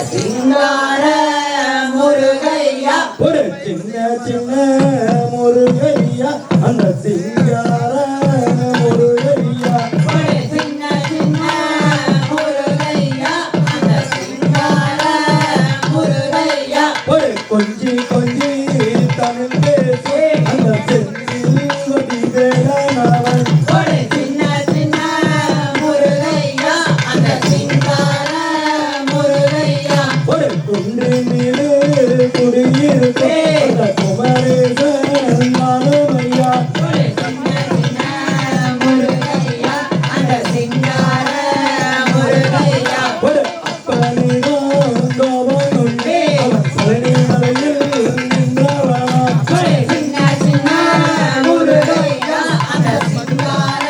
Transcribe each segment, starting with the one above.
சிங்கார முருகையா ஒரு சின்ன சின்ன முருகையா அந்த சிங்கார முருகையா சின்ன சின்ன முருகையா அந்த சிங்கார முருகையா ஒரு கொஞ்சி கொஞ்சி தமிழ் பேசி அந்த செந்தில்வடி வேளாணவன் சின்ன சின்ன முருகையா அந்த சிங்கார முருகையா ஒரு குன்றினிலே குடியிருக்கும் அந்த குமரேசன் மாலுமையா சின்ன சின்ன முருகையா அந்த சிங்கார முருகையா ஒரு அப்பனிடம் கோபம் உண்டு அவன் பழனி மலையில் நின்றவனா சின்ன சின்ன முருகையா அந்த சிங்கார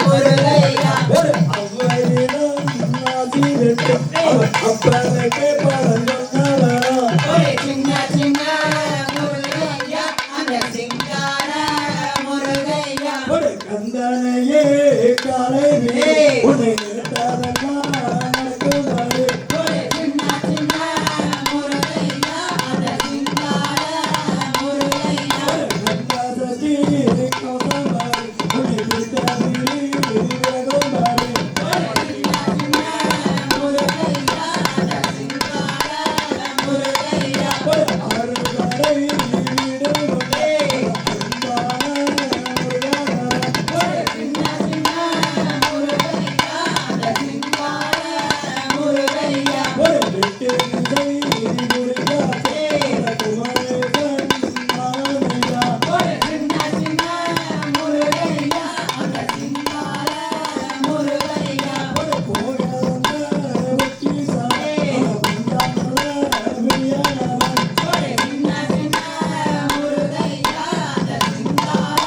முருகையா ஒரு அவ்வையிடம் ஆசி விட்டு அவன் அப்பனுக்கு பணம் சொன்னவனா சின்ன சின்ன முருகையா அந்த சிங்கார முருகையா ஒரு கந்தனையே காலையிலே உன்னை நிறுத்தாதம்மா நடக்குமாறு சின்ன சின்ன முருகையா அந்த சிங்கார முருகையா கந்தாததி கோசமாறு உன்னை நிறுத்தாதிரி வேகமாறு முருகையா அந்த சிங்கார முருகையா ஒரு ஆறுவரை வீடுமுட்டே அன்பான முருகனார் சின்ன சின்ன முருகையா அந்த சிங்கார முருகையா ஒரு வெட்டு நிலை முருகாசே குமரேசன் மாலுமையா சின்ன சின்ன முருகையா அந்த சிங்கார முருகையா ஒரு போகாத வெற்றி சாலை பஞ்சாமல வியானவன் சின்ன சின்ன முருகையா அந்த சிங்கார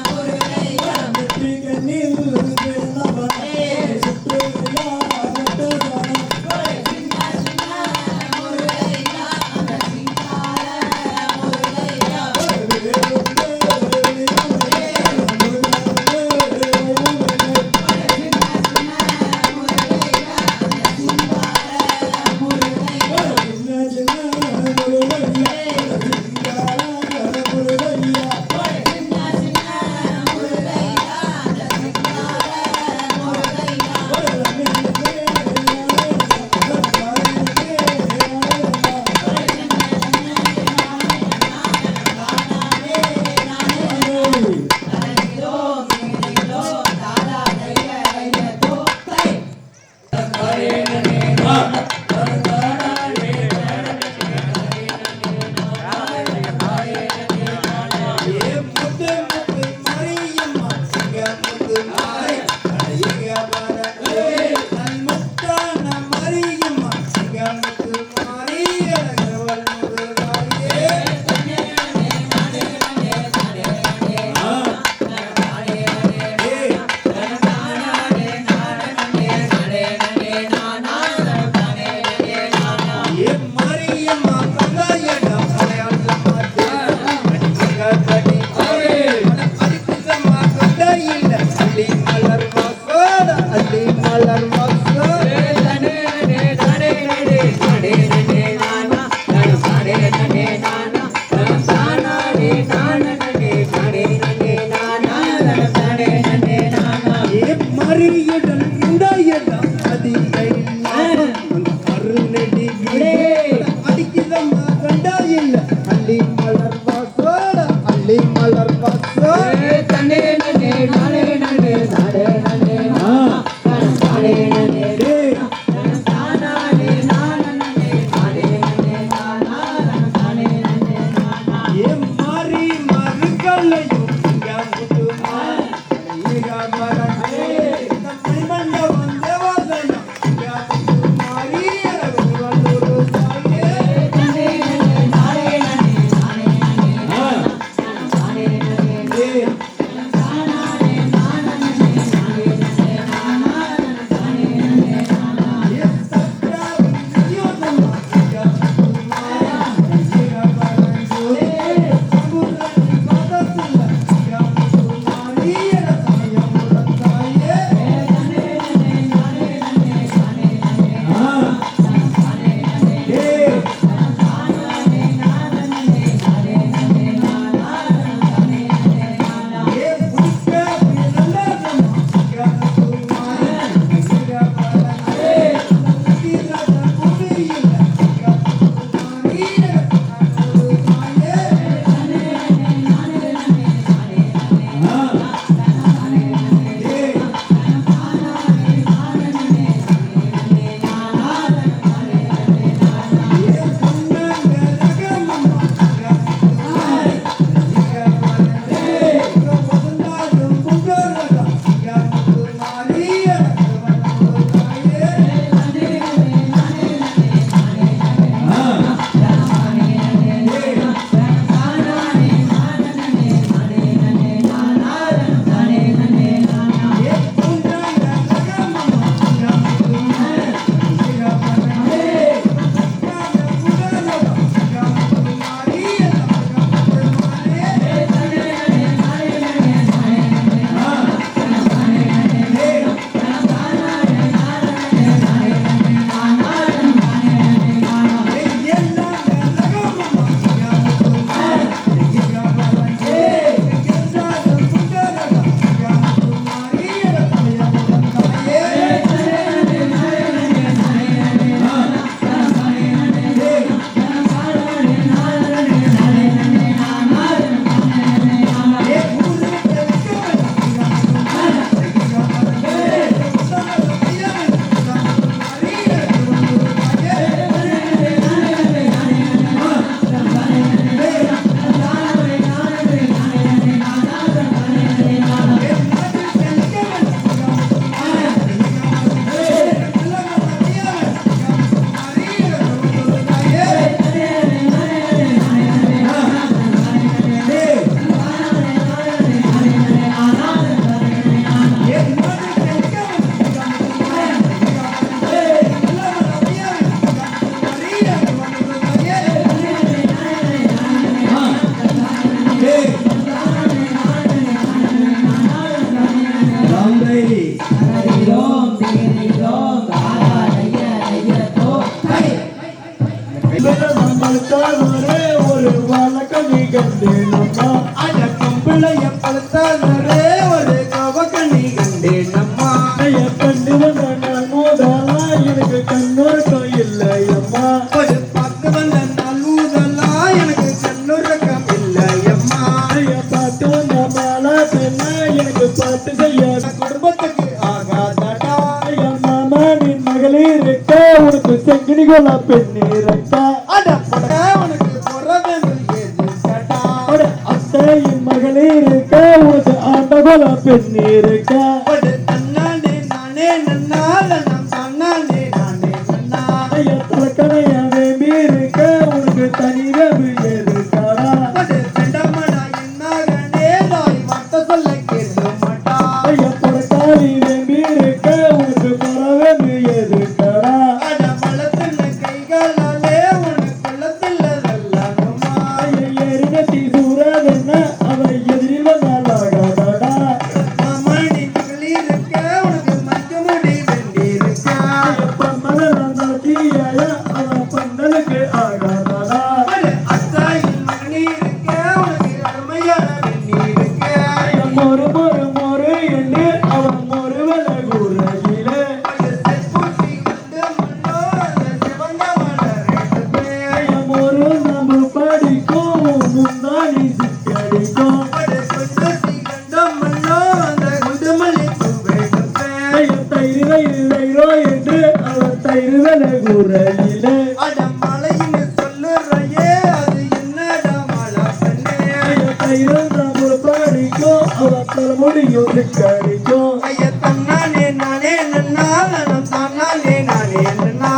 முருகையா வெற்றி கண்ணில் பிறந்தவன் சுற்றுலா நட்டவன் சின்ன சின்ன முருகையா அந்த சிங்கார முருகையா பழுத்தாதே ஒரு வழக்கணி கண்டேனம்மா அட பொம்பிளைய பழுத்தாதே ஒரு கவக்கணி கண்டேனம்மா என் கண்டு வந்த நான் மோதலா எனக்கு கண்ணோர்க்கம் இல்லையம்மா ஒரு பார்த்து வந்த நல்லூதலா எனக்கு கண்ணுறக்கம் இல்லையம்மா பார்த்து வந்த மாலா பெண்ணா எனக்கு பார்த்து செய்ய குடும்பத்துக்கு ஆகாதடா என் மாமாவின் மகளிருக்கா உனக்கு செங்கினி கோலா பெண்ணு இருக்கா அட பொட உனக்கு பொறவேந்து எதுக்கடா அத்தையின் மகளிருக்கா உனக்கு ஆண்ட கோலா பெண்ணு இருக்கா ஒரு தன்னானே நானே நன்னால நம் தன்னானே நானே நன்னா தலைக்கணையாவே மீருக்கா உனக்கு தனிரவு இருக்காடா ஒரு தண்டமடா என்னாகனே தாய் வார்த்தை சொல்ல கேட்க மாட்டா படக்காரி மீருக்கா உனக்கு பறவை எதுக்காடா அட பழத்தின கைகளாலே உனக்கு குளத்தில் வெல்லணுமா எரிநத்தி சூறாதென்ன அவன் எதிரில் வந்தாலாகாடா மாமணி மகளிருக்க உனக்கு மஞ்சமுடி வெண்டிருக்கா அவன் பந்தலுக்கு ஆகாதா அட அத்தாயின் மகனிருக்க உனக்கு அருமையான வெண்டிருக்க மொறு மொறு மொறு என்று அவன் மொறுவல கூறையிலே செப்பூசி கொண்டு மண்ணோ அந்த சிவந்த மலரெடுப்பே மொறு நம்ம படிக்கும் முந்தானி சிக்கடிக்கும் அட கொண்டசி கண்ட மண்ணோ அந்த குண்டுமல்லி பூவெடுப்பே தைரோ என்று அவன் தைருவல கூறையிலே அட மலைன்னு சொல்லுறையே அது என்னடா மழை பெண்ணே படிக்கும் அவன் தலைமுடியும் சிக்கடிக்கும் ஐய தன்னானே நானே நன்னாலும் தன்னானே நானே நன்னா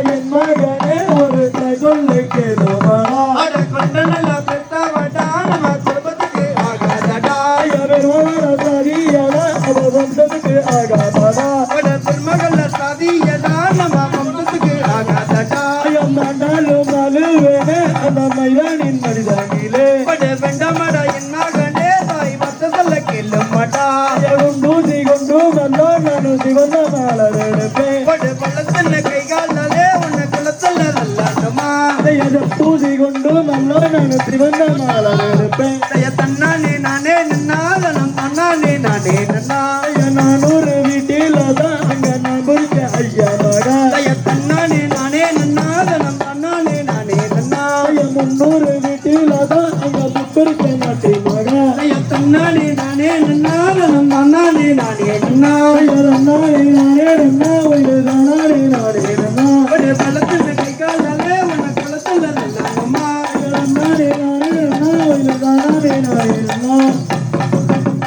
என் மகனே ஒரு தகவலை கேதவா அட கொண்ட நல்லா பெத்தவடா நம்ம குடும்பத்துக்கு ஆகாதடா சரியான அவ வந்ததுக்கு ஆகாதா அட பெருமகள சதியடா நம்ம வம்சத்துக்கு ஆகாதடா நாளும் நாளுவேனே அந்த மைதானின் மனிதனிலே அட வெண்டமடா என் மகனே தாய் வார்த்தை சொல்ல கேளு மாட்டா தூசி கொண்டு வந்தோ நான் சிவந்த மாலர் எடுப்பேன் அட பழத்தின கைகாலாலே உன்னை குளத்துல நல்லாட்டமா பூசி கொண்டு வந்தோ நான் சிவந்த மாலர் எடுப்பேன் தன்னானே நானே நன்னாலும் தன்னானே நானே நன்னா நானூறு வீட்டில தான் அங்க நான் புரிச்ச ஐயா மகா தன்னானே நானே நன்னாலும் தன்னானே நானே நன்னா 300 வீட்டில தான் அங்க புரிச்ச நாட்டி மகா தன்னானே நானே நன்னாலும் தன்னானே நானே நன்னா ஒரு பழத்தின கைகாலாலே உன்னை குளத்துல நல்லாட்டமா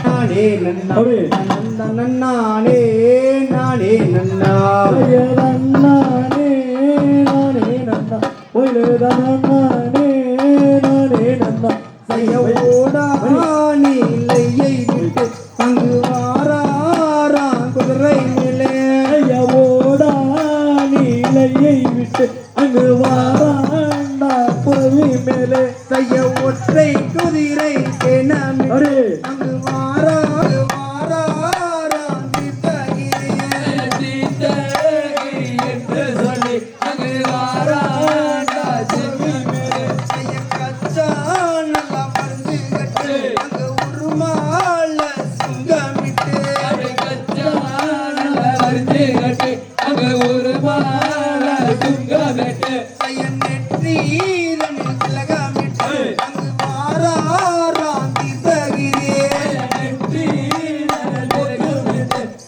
நானே நன்னா நன்னானே நானே நன்னா செய்யோடா நீலையை விட்டு அங்கு வாரா குதிரை மேலே அங்கு வாராண்டா புறவி மேலே செய்ய ஒற்றை குதிரை சேனமே அரே அங்கு வாரா என்று சொல்லி அங்கு வாராண்டா செவி மேலே செய்ய கச்சா நல்லா மருந்து கட்டு அங்கு உருமால சுங்கமிட்டு அங்கு ஒரு மால துங்கமெட்டு செய்ய நெற்றீரனில் திலகமிட்டு அங்கு வாரா தீர்த்தகிரியே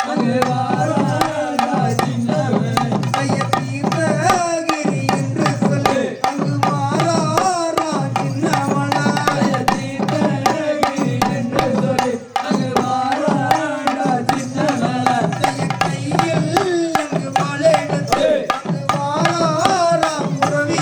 அங்கு வாராண்டா சின்னமே செய்ய தீர்த்தகிரி என்று சொல்லி அங்கு வாரா சின்னமலா என்று சொல்லி அங்கு வாராண்டா சின்னமல செய்ய கையில் அங்கு மாலை எடுத்து அங்கு வாரா உறவி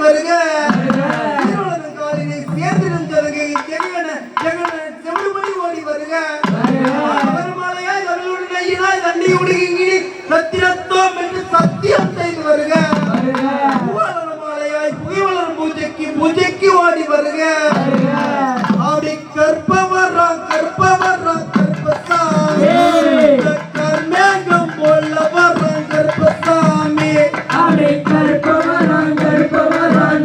வருக திருவள்ளுவர் காலினை சேர்ந்திருந்தது ஜெகன ஜெகன செவிடுமணி ஓடி வருக மலர்மாலையாய் அவளோடு நெய்யினாய் தண்ணி உடுங்கி சத்திரத்தோம் என்று சத்தியம் செய்து வருக மாலையாய் புகைவளர் பூஜைக்கு ஓடி வருக அப்படி கற்பவரம் கற்பசாமி கர்மேகம் போல வரம் கற்பசாமி அப்படி கற்பவரம்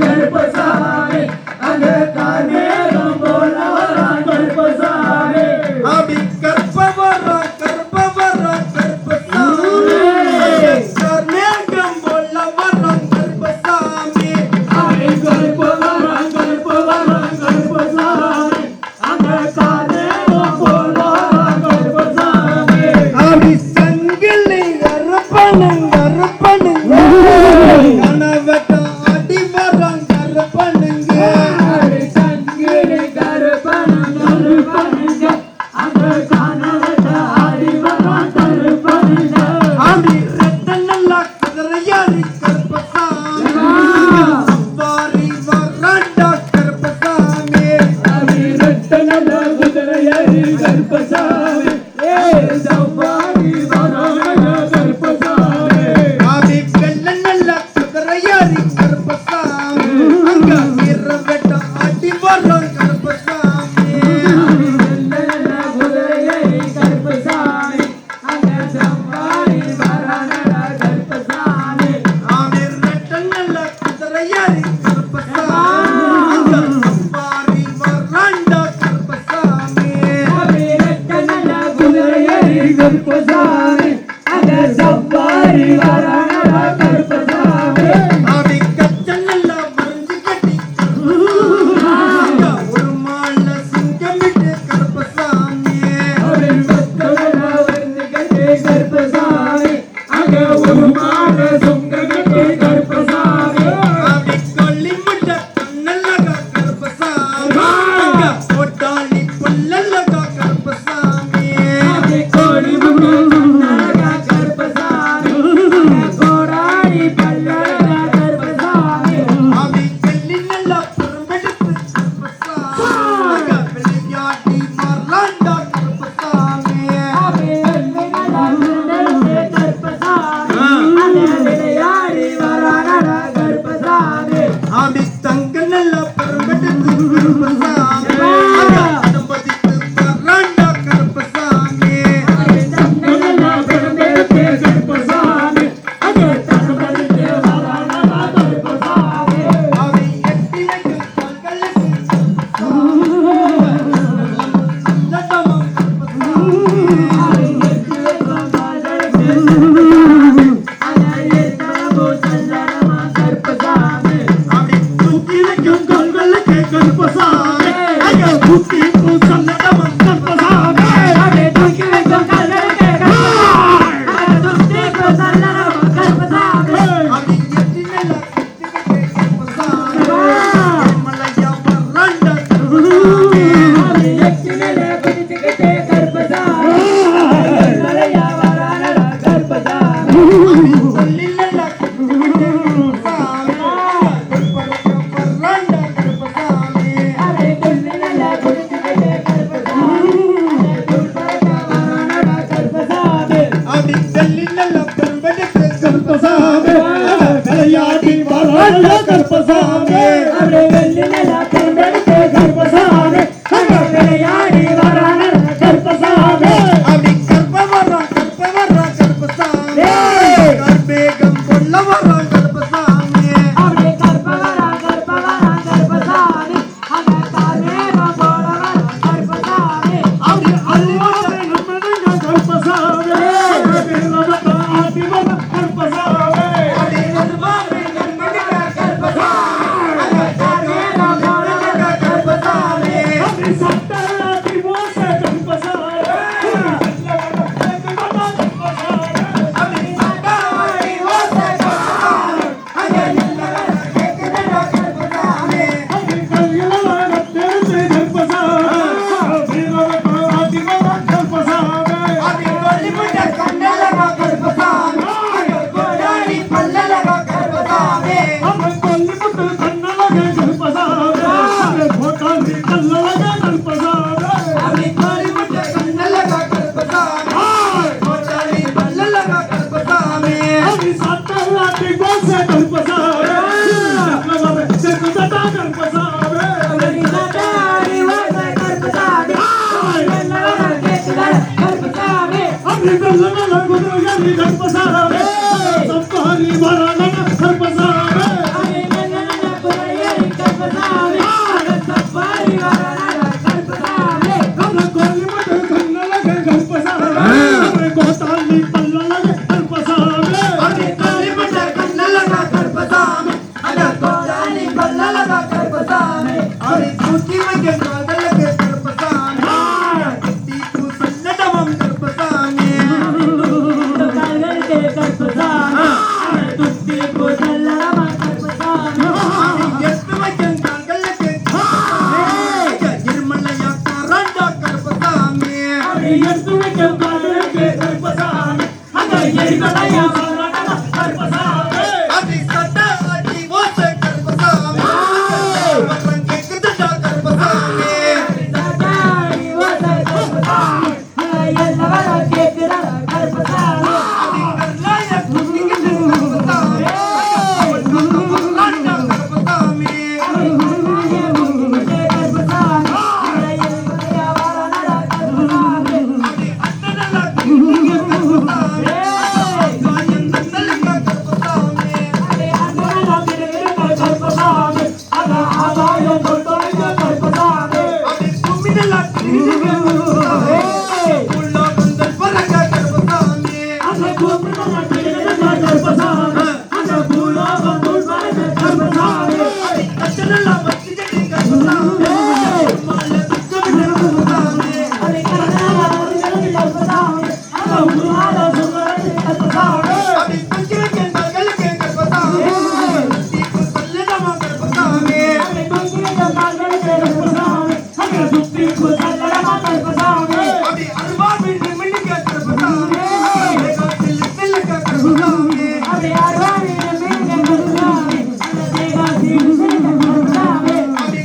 கற்பசாமி அந்த கர்மேகம் போல வரம் கற்பசாமி அப்படி கற்பவரம் கற்பசாமி கர்மேகம் போல வரம் கற்பசாமி அப்படி கற்பவரம் கற்பசாமி அந்த கர்மேகம் போல வரம் கற்பசாமி அப்படி சங்கிலி கருப்பனுங்க கனவட்ட அடி வரம் கருப்பனுங்க அப்படி சங்கிலி கருப்பனுங்க அந்த கனவட்ட ஆடி வரம் கருப்பனுங்க அப்படி ரெட்ட நல்லா குதிரையாரி கருப்பசாமி சவாரி வராண்டா கருப்பசாமி அப்படி ரெட்டனல குதிரையேறி கருப்பசாமி சவாரி வரான கருப்பசாமி அப்படி வெள்ள நல்ல குதிரையாரி கருப்பசாமி அங்க வீரவட்ட அடி வரம் கருப்பசாமி ரெட்டனல குதிரையேறி கருப்பசாமி அந்த சவாரி வரான கருப்பசாமி அப்படி ரெட்ட நல்ல குதிரையாரி கருப்பசாமி அங்க சவாரி வராண்டா கருப்பசாமி அப்படி ரெட்டனல குதிரையேறி கருப்பசாமி அந்த சவாரி வரான கருப்பசாமி அப்படி கச்ச நல்லா மறைஞ்சு கட்டி அங்க ஒரு மாலை சிங்கமிட்டு கருப்பசாமி அப்படி ரெட்டனல வந்து கட்டி கருப்பசாமி அங்க ஒரு மாட சொங்க கட்டி கருப்பசாமி அப்படி கொல்லி முட்டை கண்ணல்லகா கருப்பசாமி அங்க ஒட்டாளி புல்லல்லகா கருப்பசாமி அப்படி கோடி முட்டு கண்ணழகா கருப்பசாமி அங்க கோடாடி பல்லழகா கருப்பசாமி அப்படி வெள்ளி நல்லா பெரும்பெடுத்து கருப்பசாமி அங்க விளையாட்டி மறலாண்டா கருப்பசாமி அப்படி வெள்ளி நல்லா திருநெல்வேலி கருப்பசாமி அந்த விளையாடி வரானடா கருப்பசாமி அப்படி தங்க நல்லா பெரும்பெடுத்து கருப்பசாமி அங்க அனுமதித்து மறலாண்டா கருப்பசாமி அப்படி தன்னலா பெரும்பெடுத்து கருப்பசாமி அங்க தன்னபடித்து வரானடா கருப்பசாமி அவை எட்டியக்கு கண்களுக்கு லட்டமம் கருப்பசாமி அப்படி தூக்கி வைக்கும் கண்களுக்கு கருப்பசாமி அங்க தூக்கி சல்லடமம் கருப்பசாமி அப்படி எட்டி நல்ல கருப்பசாமி மலையா வராண்டா கருப்பசாமி சொல்லி நல்ல கருப்பசாமி வராண்டா கருப்பசாமி அப்படி சொல்லி நல்ல பெரும்பெடுத்து கருப்பசாமி விளையாட்டி வராண்டா கருப்பசாமி அப்படி கற்பவரம் கருப்பசாமி கர்மேகம் கொல்ல வரம் கருப்பசாமி அப்படி அள்ளிவட்ட நம்மடுங்க கருப்பசாமி ஆட்டி வர கருப்பசாமி அப்படி கருப்பசாமி கருப்பசாமி பல்லழகா கருப்பசாமி அவரை தூக்கி வைக்க காதலுக்கு கருப்பசாமி குத்தி பூசல்லடமம் கருப்பசாமி காதலுக்கு கருப்பசாமி துத்தி பூசல்லடமம் கருப்பசாமி எத்து வைக்க காதலுக்கு இருமலையா கரண்டா கருப்பசாமி எத்து வைக்க காதலுக்கு கருப்பசாமி அந்த எரிமலையா கருப்பசாமி அடி சட்ட அடி ஓச கருப்பசாமி வரம் கேக்குதுடா கருப்பசாமி சட்டாடி ஓச கருப்பசாமி எல்லாரும் கேக்குறா கருப்பசாமி அடி கர்லாய குத்திக்கிட்டு கருப்பசாமி கருப்பசாமி கருப்பசாமி அடி அட்டனலா கருப்பசாமி காயம் தந்தலங்க கருப்பசாமி அடி குமிதலா கருப்பசாமி உள்ள வந்தல் பரங்க கருப்பசாமி அடி அட்டனலா வச்சிக்கிட்டு கருப்பசாமி மால துக்கமிட்டு கருப்பசாமி அடி துக்கி வைக்க காதலுக்கு கருப்பசாமி தீப்பு சொல்லடமா கருப்பசாமி அடி அருவா மீண்டு மின்னுங்க கருப்பசாமி காத்தில் செல்லுங்க கருப்பசாமி அடி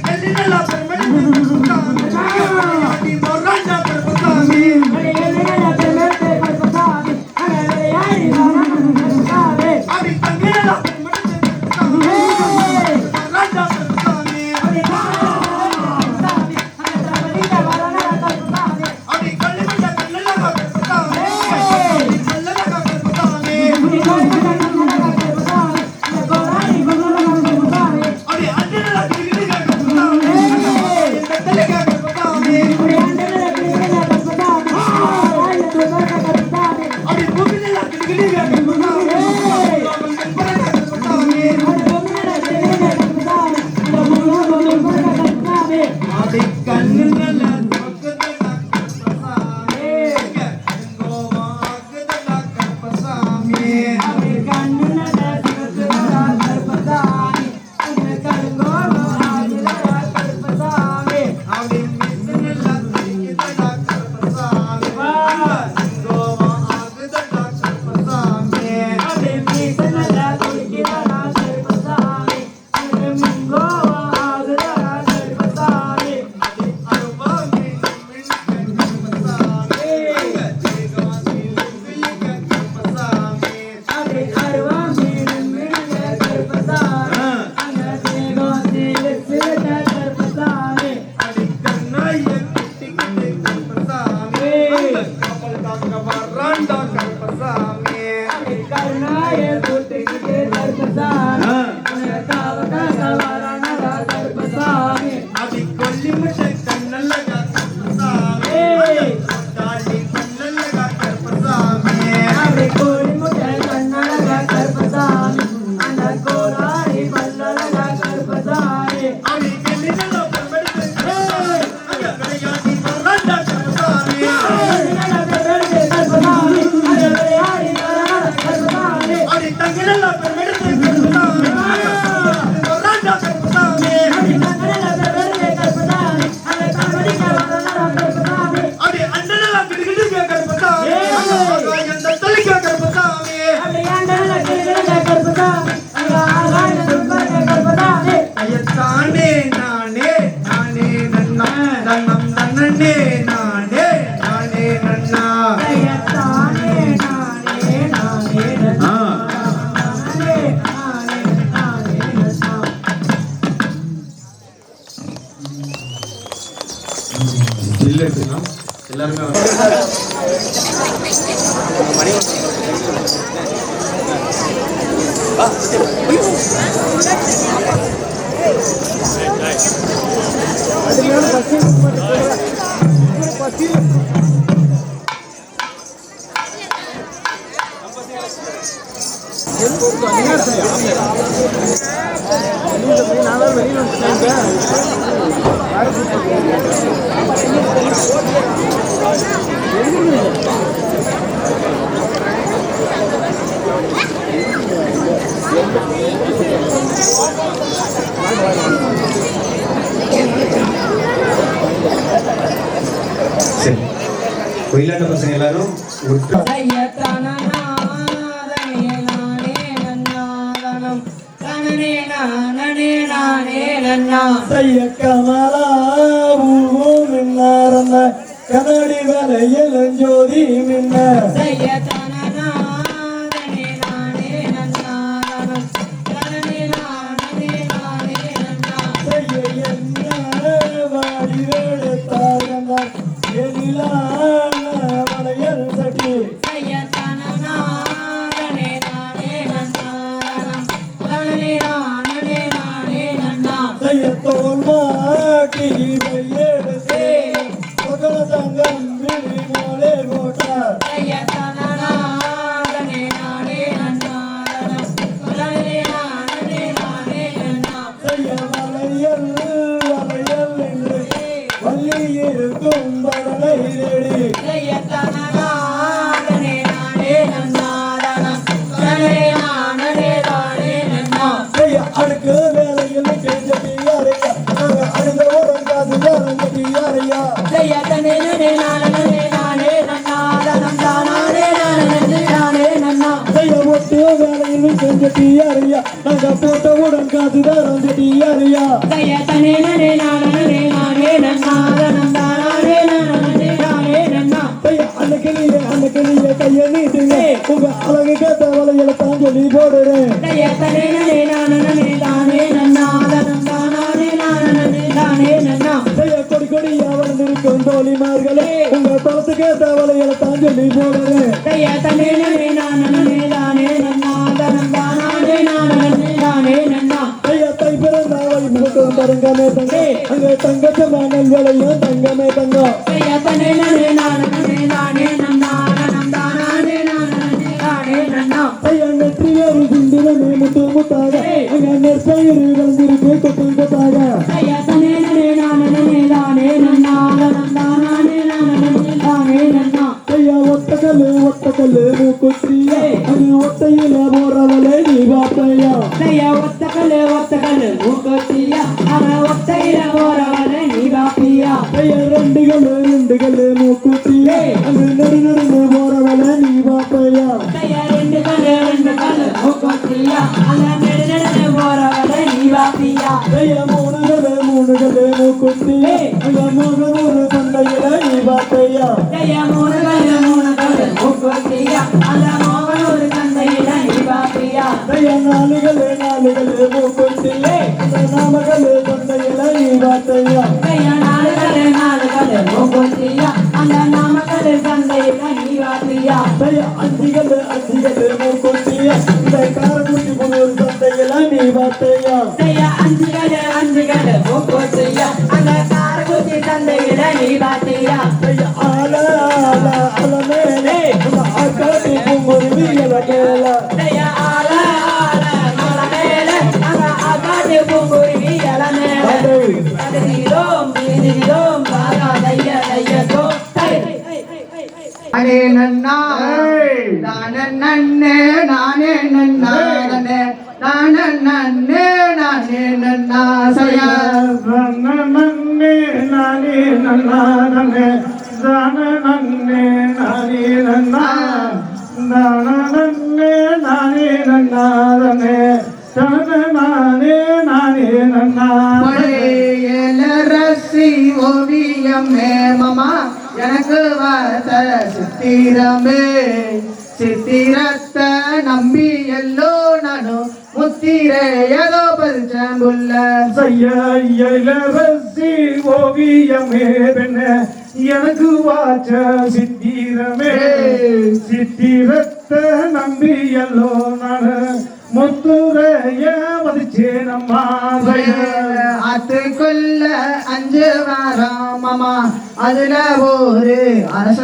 கல்லினலா பெருமெடுத்து கருப்பசாமி அடி மொரண்டா கருப்பசாமி அடி தங்கினலா பெருமெடுத்து கருப்பசாமி மொரண்டா கருப்பசாமி அடி கல்லிமண்ட கல்லலகா கருப்பசாமி அடி கல்லலகா கருப்பசாமி அடி அண்டனலா கிடுகிடுங்க கருப்பசாமி கத்தலகா கருப்பசாமி அடி பூமினலா கிடுகிடுங்க கருப்பசாமி வந்தல் பரங்க கருப்பசாமி அடி கண்ணுல சொக்குதடா கருப்பசாமி எங்கோவா ஆகுதடா கருப்பசாமி அடி மிஸ்னல திரிக்குதடா கருப்பசாமி எங்கோவா ஆகுதடா கருப்பசாமி அருவா மீண்டு மின்னுங்க கருப்பசாமி ஜெயகாசி வில்லிங்க கருப்பசாமி அடி கண்ணாய குட்டிக்கிட்டு கருப்பசாமி கப்பல் தாங்க வராண்டா கருப்பசாமி அடி கொல்லிமிட்ட கண்ணல்லகா கருப்பசாமி தாண்டி கண்ணல்லகா கருப்பசாமி அடி கல்லினலா பெருமெடுத்து கருப்பசாமி விளையாடி வராண்டா கருப்பசாமி அடி தங்கினலா பெருமெடுத்து கருப்பசாமி வராண்டா கருப்பசாமி அடி அண்டனலா கிடுகிடுங்க கருப்பசாமி எந்த தலிக்கா கருப்பசாமி ஐயத்தானே நானே நானே நன்னா நன்னம் நன்னனே நானே நானே நன்னா இல்லை எல்லாருமே Gracias. சரி, ஒயிலாட்ட பசங்க எல்லாரும் உற்று கனடி வலையில் ஜோதி மின்ன வளையல் சட்டி தோல் மாட்டி எடுத்து தங்கம் விழி மோலே போட்டார் வளையல் வளையல் என்று வள்ளி இருக்கும் படலை தேடி அடுக்கு வேலையில் கேஜியாரையா அடுத்த ஒரு காசு வேலையா ஒட்டு வேலையில் கேஜியாரையா நாங்க போட்டவுடன் காசு தரஞ்சியாரையா அன்னைக்கு கையை நீட்டுங்க உங்க அழகு கேட்ட வலையில தான் சொல்லி போடுறேன் கொடி கொடியா வளர்ந்திருக்கும் தோழிமார்களே உங்க குளத்து கேட்ட வலையில தான் சொல்லி போடுறேன் தை பிறந்த முகத்தும் தருங்கமே தங்க அங்க தங்கச்சமான விலையும் தங்கமே தங்கம் நெற்றியொரு குண்டிலமே முத்து முத்தாக அங்க நெற்பயிறு வளர்ந்திருக்கு கொத்து கொத்தாக ஒத்தக்கல்லு மூக்குத்தியா அது ஒத்தையில போறவளே நீ பாப்பையா ரெண்டு கல்லு மூக்குத்தியா அது நெடு நெடுந்து போறவளே நீ பாப்பையா மூணு கல்லு மூக்குத்தியா அங்க மூணு சண்டையில நீ பாப்பையா நாலு கல்லு மூக்குத்தியா நாமகல்லு சண்டையில நீ பாப்பையா அஞ்சு கல்லு மூக்குத்தியா இந்த காரக்குட்டி புனூர் சந்தையில நீ பாப்பையா ஆல மேலே அக்காட்டி பூங்குருவி அனே நன்னா நானே நன்னே நானே நன்னானே நானே நன்னே நானே நன்னா சயா நன்னே நானே நன்னானே தான நன்னே நானே நன்னா தான நன்னே நானே நன்னானே தான நானே நானே நன்னா ரசி ஓவியமே மாமா எனக்கு வார்த்த சித்திரமே சித்திரத்தை நம்பி எல்லோ நானும் முத்திரை ஏதோ பரிச்சம்புள்ள ரசி ஓவியமே பெண்ண எனக்கு வாச்ச சித்திரமே சித்திரத்தை நம்பி எல்லோ நானு முத்துரைய மதிச்சேனம்மா ஆத்துக்குள்ள 5 வாரம் மாமா அதுல ஒரு அரச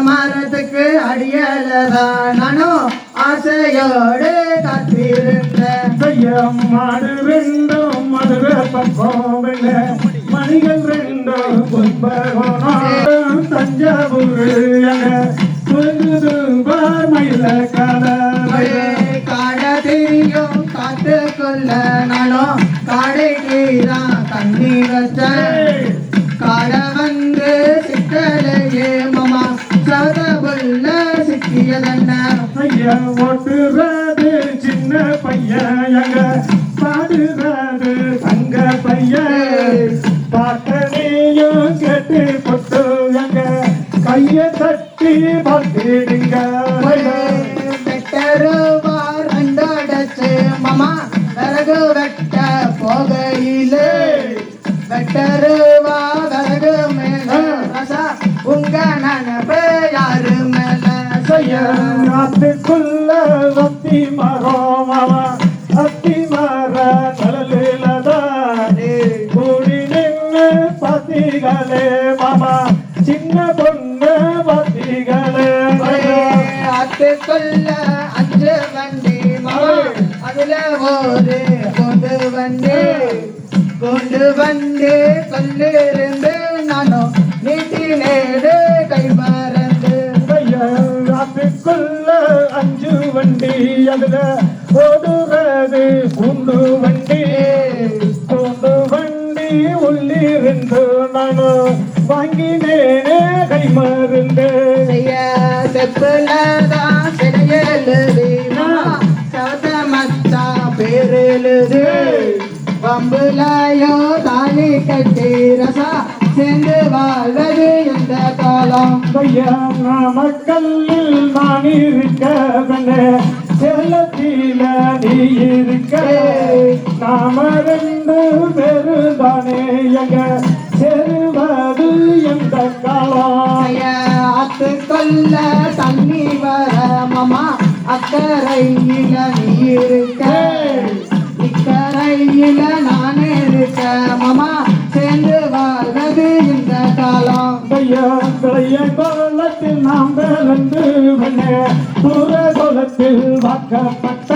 மரத்துக்கு அடியலதான் நானும் ஆசையோடு காத்திருந்த ஐயம் மாடு ரெண்டும் மதுரை பக்கம் வெள்ள மணிகள் ரெண்டும் கும்பகோணம் தஞ்சாவூர் மயில காட தெரியும் காத்துக்குள்ள நானும் காடைக்குதான் தண்ணி வச்சேன் காட வந்து சிக்கலையே மாமா சதவுள்ள சிக்கியதென்ன ஐயா ஓட்டுறது சின்ன பையன் எங்க பாடுறது தங்க பையன் பாட்டனையும் கேட்டு பொட்டு எங்க கைய தட்டி பார்த்திடுங்க வெட்டருவார் ரெண்டோடச்சு மாமா விறகு வெட்ட போகையிலே வெட்டருவா விறகு மேல ரசா உங்க நினைப்பு யாரு மேல ஆத்துக்குள்ள அத்தி மரம் அத்தி மர நிழலிலதான் கூடி நின்று பத்திகளே மாமா சின்ன பொண்ணு பத்திகளே ஆத்துக்குள்ள 5 வண்டி மாமா அதுல ஒரு கொண்டு வண்டி சொல்லிருந்து நானும் நீட்டினேடு கை மறந்து அதுக்குள்ள 5 வண்டி அதுல ஓடுறது கூண்டு வண்டி உள்ளிருந்து நானும் வாங்கினேனே கை மருந்து செப்புலதான் சிறையெழுதி சவத்த மச்சா பேரெழுது வம்புலையோ தாலி கட்டி ரசா சேர்ந்து வாழ்வது எந்த காலம் மக்களில் நான் இருக்க செல்லத்தில நீ இருக்க நாம 2 பேருதானே எங்க செருவது எந்த காலம் ஆத்துக்குள்ள தண்ணி வர மாமா அக்கறையில நீ இருக்க இக்கரையில நான் இருக்க மாமா சேர்ந்து வாழ்வது இந்த காலம் பிள்ளைய கோலத்தில் நாம் பிறந்து புற கோலத்தில் வாக்கப்பட்ட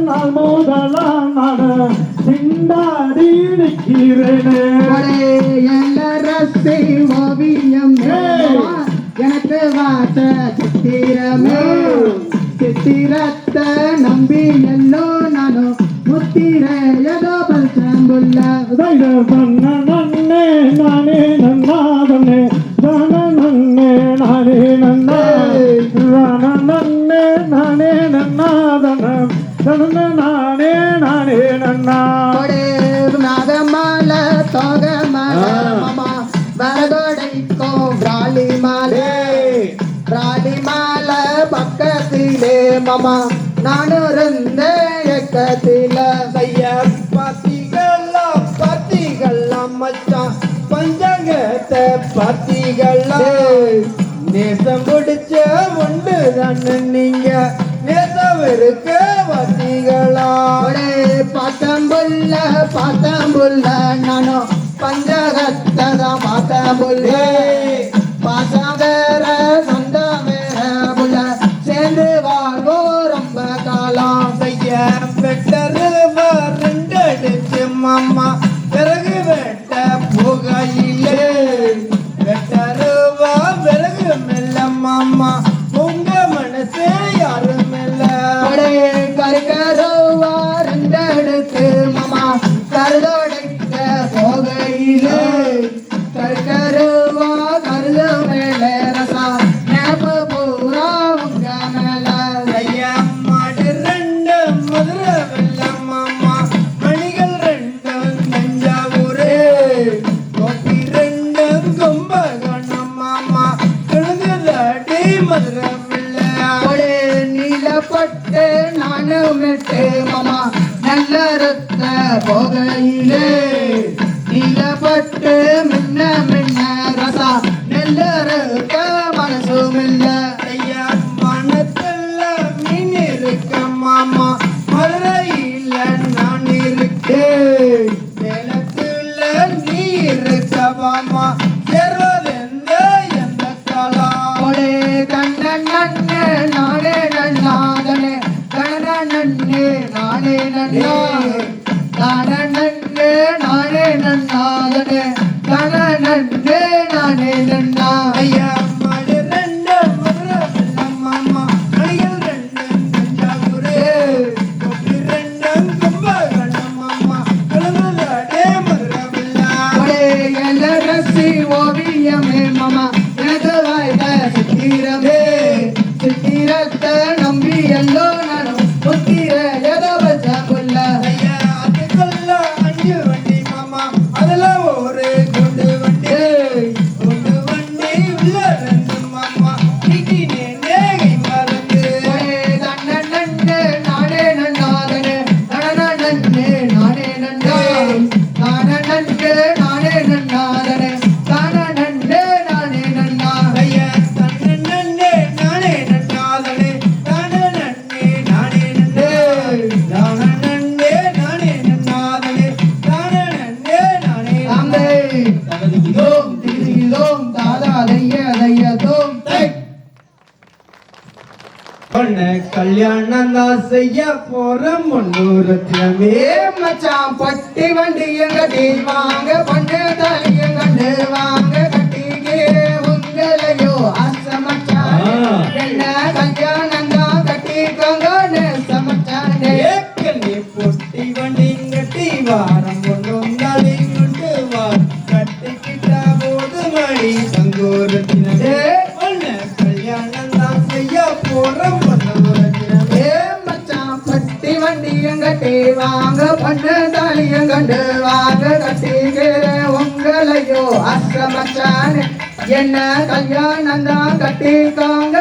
நாள் முதலாம் நான் சிந்தாடி நிற்கிறேனே ரசை ஓவியம் எனக்கு வாச சித்திரமே சித்திரத்தை நம்பி எல்லோ நானும் முத்திர ஏதோ பல்சம்புள்ள நன்னே நானே நன்னாதனே நன்னே நானே நன்னே நானே நன்னாதன நானே நன்னா நாகமால தோகமால மாமா வரதோடைக்கும் பிராலி மாலை பக்கத்திலே மாமா நானும் இருந்த இயக்கத்தில பாத்திகள்லாம் மச்சான் பஞ்சங்கத்தை பாத்திகள்லாம் நேசம் பிடிச்ச ஒன்று தானே நீங்க நேசம் இருக்க பாத்திகளா பாத்தம்புள்ள நானும் பஞ்சகத்தை தான் பாத்தம்புள்ள பாசம் வேற சொந்தம் வேற புள்ள சேர்ந்து வாழ்வோ ரொம்ப காலம் வெட்டருவா 2 அடிச்சு மாமா விறகு வெட்ட புகையிலே வெட்டருவா விறகு மெல்ல மாமா உங்க மனசு யாரும் மெல்ல கருக்கருவா 2 எடுத்து மாமா கருதோடைக்க போகையிலே கருக்கருவா கருது மேல ரசா நேப்பு பூரா உங்க மேல மாடு 2 மதுரை வெள்ளம் மாமா மணிகள் 2 தஞ்சாவூர் கோப்பி 2 கும்பகோணம் மாமா கழுகுதாடி மதுரை வெள்ள நீலப்பட்டு நானும் மெட்டு மாமா நல்ல ரத்த போகையிலே நீலப்பட்டு மின்ன ரசா நெல்லருக்க மனசும் இல்ல மனத்துல மீன் இருக்க மாமா மதுரையில நான் இருக்கேன் சேலத்துல நீ இருக்க மாமா சேர்வதெந்த எந்த காலம் கண்ணன் நானே நன்னா நானே நன்னே நானே நன்னாதனே நானே நன்னே நானே நன்னா ஐயா மாடு ரெண்டு மதுரம்மா அணிகள் ரெண்டு நஞ்சாகுரே கொப்பி ரெண்டும் கும்பகணம்மா கலமலாடே மதுரவில்லா ஒரே எல்லரசி ஓவியமே மாமா எனது வாய்ந்த சித்திரமே சித்திரத்தை நம்பி எல்லோ நானும் புத்திர எதவச்ச புல்ல ஐயா அதுக்குள்ள 5 வண்டி மாமா அதுல ஒரு குண்டு வண்டி குண்டு வண்டி உள்ள ரெண்டு மாமா நீக்கி நேகை மறந்து ஒரே தன்ன நன்னே நானே நன்னாதனே நன நன்னே நானே நன்னா நானே நன்னே நானே நன்னாதனே நானே நன்னே நானே நன்னா ஐயா தன்ன நன்னே நானே நன்னாதனே தான நன்னே நானே நன்னே தான நன்னே நானே நன்னாதனே தான நன்னே நானே அம்பே தகதிகிதோம் திகிதிகிதோம் தாதா தைய தோம் தை பொண்ணு கல்யாணம் தான் செய்ய போற முன்னூரத்தினமே ஏ மச்சான் பட்டி வண்டி எங்கடி வாங்க பண்ணு தலைய கண்டு வாங்க கட்டிக்கே உங்களையோ அசமச்சான் என்ன கல்யாணம் தான் கட்டிக்கோங்க சமச்சானே ஏக்கனே பொட்டி வண்டி கட்டி வாரம் ஒன்றும் தாடி கொண்டு வா கட்டிக்கிட்டா போது மணி சங்கோரத்தினமே பொண்ணு கல்யாணம் தான் செய்ய போற முன்னூரத்தினமே ஏ மச்சான் பட்டி வண்டி எங்கடி வாங்க பண்ணு தலைய கண்டு வாங்க கட்டிக்கே உங்களையோ அசமச்சானே என்ன கல்யாணம் தான் கட்டிக்கோங்க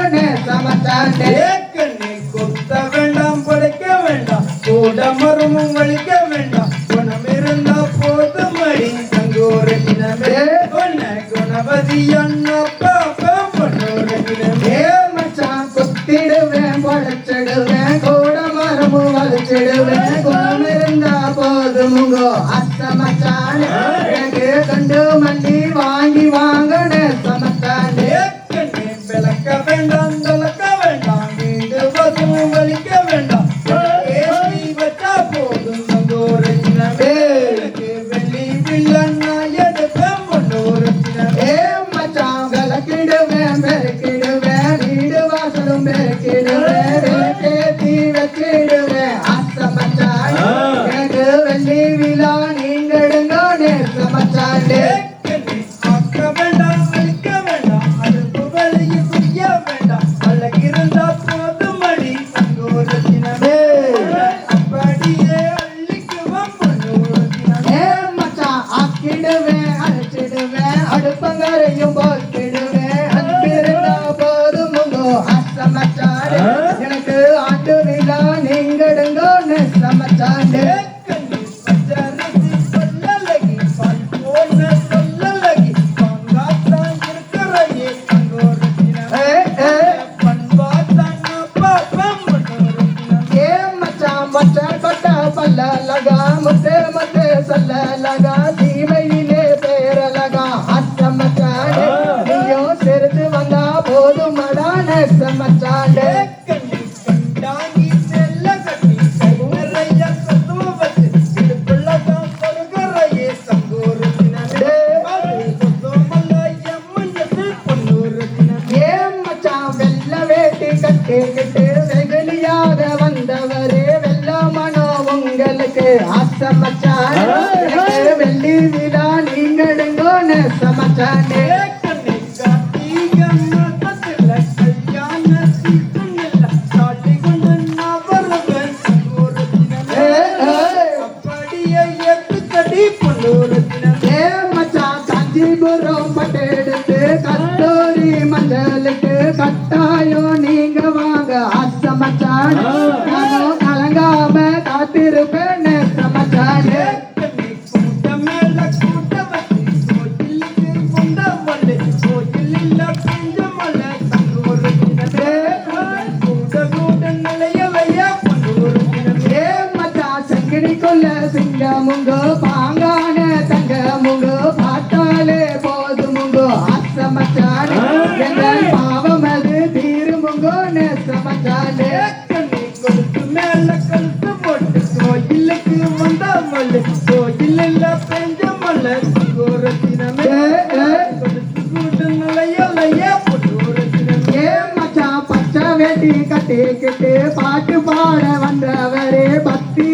சமச்சானே ஏக்கனே கொத்த வேண்டாம் படைக்க வேண்டாம் கூட மரமும் வலிக்க வேண்டாம் குணம் இருந்தா போது மணி சங்கோரத்தினமே பொண்ண குணபதி அண்ணா பாப்பா பொன்னோரத்தினமே ஏ மச்சான் குத்திடுவேன் படைச்சிடுவேன் கூட மரமும் வலிச்சிடுவேன் குணம் இருந்தா போதுமுங்கோ அசமச்சானே எனக்கு கண்டு மல்லி வாங்கி வாங்கனே சமச்சானே ஏக்கனே விளக்க வேண்டாம் தொலைக்க வேண்டாம் வீடு வசமும் வலிக்க வேண்டாம் ஏசி வச்சா போதும் சங்கோரத்தினமே வெள்ளி வில்லன்னா எடுப்பேன் பொன்னோரத்தினமே ஏ மச்சான் விளக்கிடுவேன் பெருக்கிடுவேன் வீடு வாசலும் பெருக்கிடுவேன் விளக்கேத்தி வச்சிடுவேன் அசமச்சானே எனக்கு வெள்ளி விழா நீங்கடுங்கோனே சமச்சானே ஏக்கனே ஆக்க வேண்டாம் அழிக்க வேண்டாம் அடுப்பு வழியை செய்ய வேண்டாம் அழகிருந்தா போதும் மணி சங்கோரத்தினமே அப்படியே அள்ளிக்குவோம் பொன்னோரத்தினமே ஏ மச்சான் ஆக்கிடுவேன் அழைச்சிடுவேன் அடுப்பங்கரையும் போக்கிடுவேன் அன்பிருந்தா போதுமுங்கோ அசமச்சானே எனக்கு ஆண்டு விழா நீங்கடுங்கோனே சமச்சானே ஏக்கனே பச்சரிசி சொல்லலகி பால் போன சொல்லலகி பங்காத்தான் இருக்கிறையே சங்கோரத்தினமே பண்பாத்தான் பாப்பம் பொன்னோரத்தினமே ஏ மச்சான் மச்ச கொட்ட பல்ல லகா முத்தே முத்தே சொல்ல லகா தீமையிலே பேர லகா அசமச்சானே நீயோ சிரிச்சு வந்தா போதும் மடானே சமச்சானே ஏக்கனே கண்டாங்கி செல்ல கட்டி கை நிறைய சத்துவ வச்சு இடுப்புள்ளதான் சொல்லுறையே சங்கோரத்தினமே சொத்தமல்ல எம்மஞ்சத்து பொன்னோரத்தினமே ஏ மச்சான் வெள்ள வேட்டி கட்டிக்கிட்டு வெகுளியாக வந்தவரே வெள்ள மனோ உங்களுக்கு அசமச்சானே எனக்கு வெள்ளி விழா நீங்கடுங்கோனே சமச்சானே ஏக்கனே கார்த்திகம்மா தத்துல கல்யாண சீசனில்ல தாலி கொண்டு நான் வருவேன் சங்கோரத்தினமே அப்படியே எத்துக்கடி பொன்னோரத்தினமே ஏ மச்சான் காஞ்சிபுரம் பட்டெடுத்து கஸ்தூரி மஞ்சளுக்கு கட்டாயம் நீங்க வாங்க அசமச்சானே நானும் கலங்காம காத்திருப்பேன் சமச்சானே ஏக்கனே கூட்ட மேல கூட்ட வச்சு கோயிலுக்கு கொண்ட வல்லே கோயிலில் பஞ்சமல்ல சங்கோரத்தினமே கூட கூட நிலைய வைய பொன்னோரத்தினமே ஏ மச்சான் சங்கினிக்குள்ள சிங்கமுங்கோ பாங்கான தங்கமுங்கோ பார்த்தாலே போதுமுங்கோ அசமச்சானே எங்கள் பாவம் அது தீருமுங்கோ சமச்சானே ஏக்கனே கொலுசு மேல கழுத்து போட்டு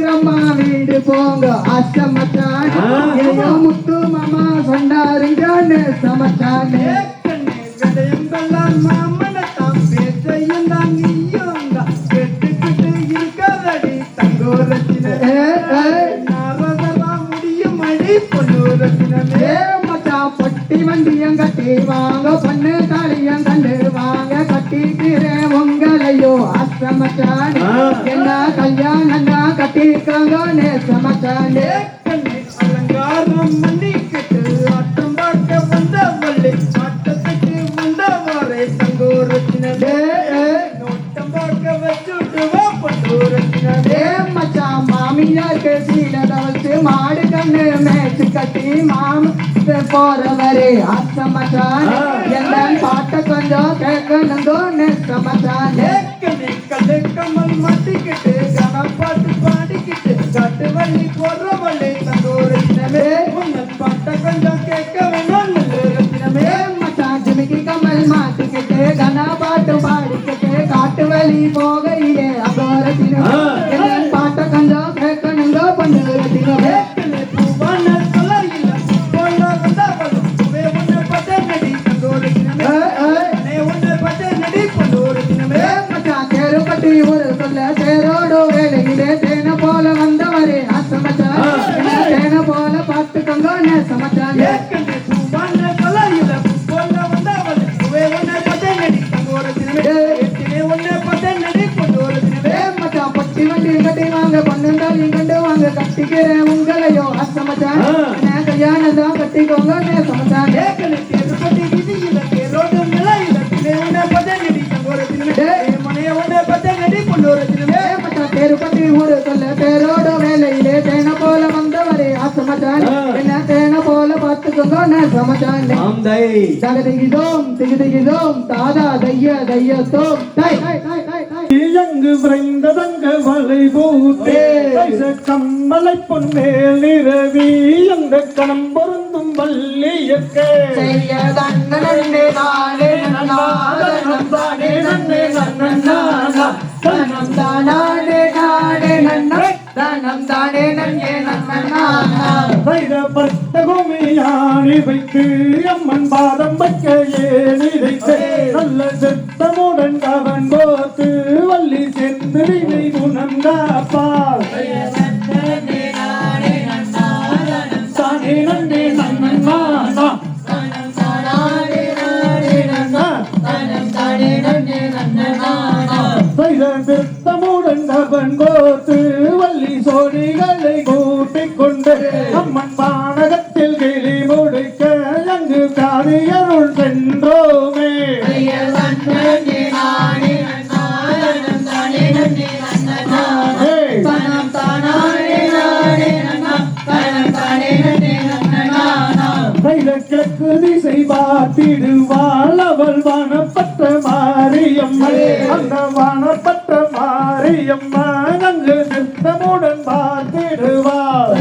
சீக்கிரமா வீடு போங்க அசமச்சான் ஏயோ முத்து மாமா சொன்னாருங்க சமச்சானே கதையங்கெல்லாம் மாமனத்தான் பேச்சையும் தான் நீயும் தான் கெட்டுக்கிட்டு இருக்காதடி தங்கோரத்தினே நாரதெல்லாம் முடியும் அடி பொன்னூரத்தினே மச்சான் பொட்டி வண்டியம் கட்டி வாங்க பொண்ணு தாலியம் கண்டு வாங்க கட்டிக்கிறேன் உங்களையோ அசமச்சான் என்ன கல்யாணம் கட்டிக்காங்க நேசமச்சானே அலங்காரம் பண்ணிக்கிட்டு ஆட்டம் பார்க்க வந்தவள்ளே ஆட்டத்துக்கு வந்தவாறே தங்கோரத்தினே நோட்டம் பார்க்க வச்சுட்டு வா பொன்னூரத்தினே மச்சான் மாமியாருக்கு சீலத வச்சு மாடு கண்ணு மேய்ச்சி கட்டி மாம போறவரே அசமச்சான் என்ன பாட்ட கொஞ்சம் கேட்கணுங்கோ நெசமச்சானே கமல் மாட்டிக்கிட்டு கனப்பாட்டு பாடிக்கிட்டு காட்டு வள்ளி போடுறவள்ளே தங்கோரத்தினமே உன்னன் பாட்ட கொஞ்சம் கேட்க வேணும் ரத்தினமே மச்சான் ஜிமிக்கி கமல் மாட்டிக்கிட்டு கனா பாட்டு பாடிக்கிட்டு காட்டு வழி போகையிலே அகோரத்தினமே என்ன பாட்ட கொஞ்சம் கேட்கணுங்கோ பண்ணுறத்தினமே ஒரு சொல்ல சேரோடு வேலையிலே தேன போல வந்தவரே அசமச்சான் தேன போல பார்த்துக்கோங்க நேசமச்சான் பட்டி வண்டி கட்டி வாங்க பொண்ணுண்டாலி கண்டு வாங்க கட்டிக்கிறேன் உங்களையோ அசமச்சான் கல்யாணம் தான் கட்டிக்கோங்க நேசமச்சான் பேருப்பட்டி ஊரு சொல்ல பேரோட வேலையிலே தேன போல வந்தவரே அசமச்சான் என்ன தேன போல பார்த்துக்கோங்க நேசமச்சான் தகதிகிதோம் திகிதிகிதோம் தாதா தையத்தோம் இயங்கு விரைந்ததங்க வலை பூத்தே கம்மலை பொன்மேல் நிறவி எங்க கணம் பொருந்தும் வள்ளியக்கே நன்னே நானே நன்னாதனம் தானே நன்னே நன்னானா தனம் தானே நானே நன்னா தனம் தானே நன்னே நன்னானா பட்ட குமியாணி வைத்து அம்மன் பாதம் வைக்க ஏனிதைத்து நல்ல சித்தமுடன் அவன் போத்து வள்ளி சேர்ந்து வினை குணம் காப்பார் தானே நன்னே நன்னானா திருத்தமுடன் அவன் கோத்து வள்ளி சோழிகளை கூட்டிக் கொண்டு அம்மன் பானகத்தில் கிளி முடிக்க அங்கு காரியருள் சென்றோமே கிழக்கு திசை பார்த்திடுவாள் அவள் வானப்பட்ட மாரியம்மன் அந்த வானப்பட்ட மாரியம்மா அங்கு நிறுத்தமுடன் பார்த்திடுவாள்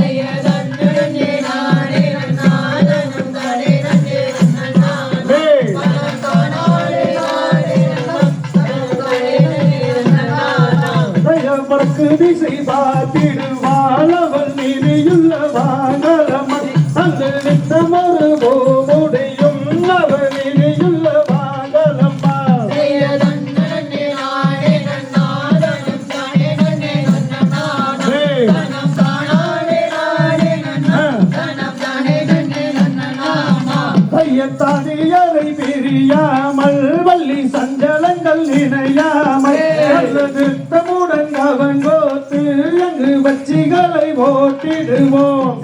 வடக்கு திசை பார்த்திடுவாள் அவள் நீதியுள்ள வானரமன் அங்கு நித்தமொரு போமுடையும் அவள் நீதியுள்ள வானரம்மா தானியரை பிரியாமல் வள்ளி சஞ்சலங்கள் நினையாமல் நிறுத்தமுடன் அவன் கோத்து அங்கு வச்சிகளை ஓட்டிடுவோம்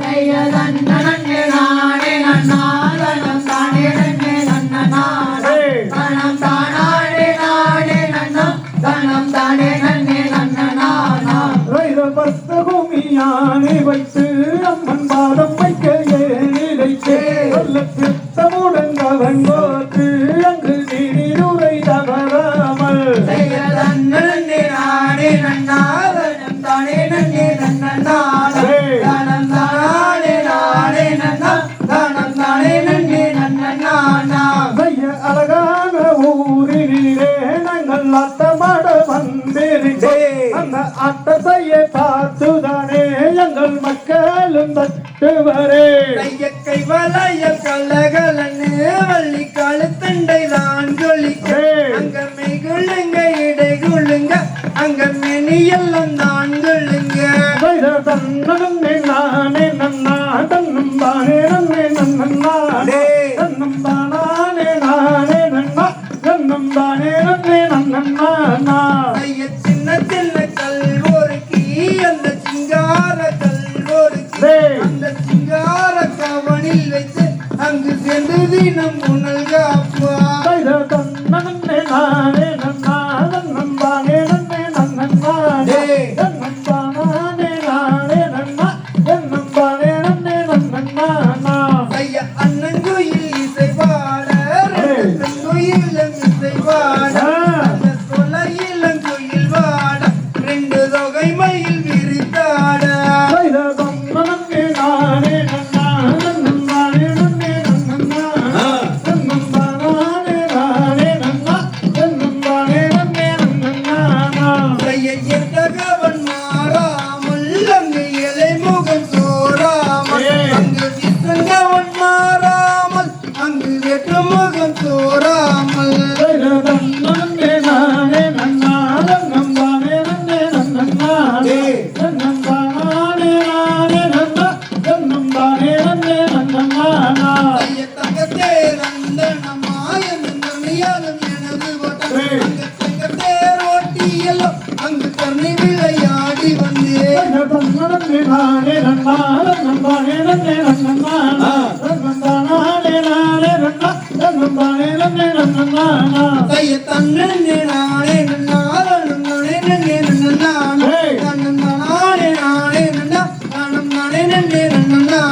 பூமியானை வைத்து அம்மன் பாதம் வைக்க ஏனிலைத்து நல்ல திருத்தமுடன் அவன் கோத்து அங்கு நீருரை தவறாமல் அழகான ஊரிலே நாங்கள் அட்டமாட வந்திருக்கே அந்த அட்டத்தையே பார்த்துதானே மேளம் தட்டுவரே கையக்கை வளையல் கலகலன்னு வள்ளி கழுத்தண்டை தான் ஜொலிக்க அங்க மெய்குள்ளுங்க இடை குள்ளுங்க அங்க மெனியெல்லாம் தான் சொல்லுங்க தன்னே நானே நன்னா தன்னம் தானே நன்னே நன்னானே தன்னம் தானே நானே நன்னா தன்னம் தானே நன்னே நன்னா ஐய சின்ன சின்ன கல்வோருக்கு அந்த சிங்கார கல்வோருக்கு அந்த சிங்கார கவனில் வைத்து அங்கு சென்று தினம் உணல் காப்பா தன்னே நானே நன்னா தன்னம் தானே நன்னே நன்னானே தன்னம் தானே நானே நன்னா தன்னம் தானே நன்னே நன்னா ஐயா அண்ணங்குயில் இசை பாட குயிலும் இசை பாட அந்த தொலையிலங்குயில் வாட ரெண்டு தொகை மயில் விரித்தாட தன்னே நானே நன்னா தன்னம் தானே நன்னே நன்னா தன்னம் தானே நானே நன்னா தன்னம் தானே நன்னே நன்னா ஐயா எந்தகவன் மாறாமல் அங்கு இலை முகம் சோறாமல் அங்கு விசங்கவன் மாறாமல் அங்கு வெற்று முகம் சோறாமல் தன்னே நானே நன்னா தன்னம் தானே நன்னே நன்னானே தன்னம் தானே நானே நன்னா தன்னம் தானே நன்னே நன்னா ஐய தங்கத்தே ரந்தனமாயம் நன்னியாலும் எனது ஓட்டம் அங்கு தங்கத்தேர் ஓட்டியெல்லாம் அங்கு கண்ணி விளையாடி வந்தே தன்னே நானே நன்னா தன்னம் தானே நன்னே நன்னா தன்னம் தானே நானே நன்னா தன்னம் தானே நன்னே நன்னா ஐய தன்னே நானே நன்னாலும் நானே நன்னே நன்னா தன்னம் நானே நானே நன்னா தன்னம் நானே நன்னே நன்னா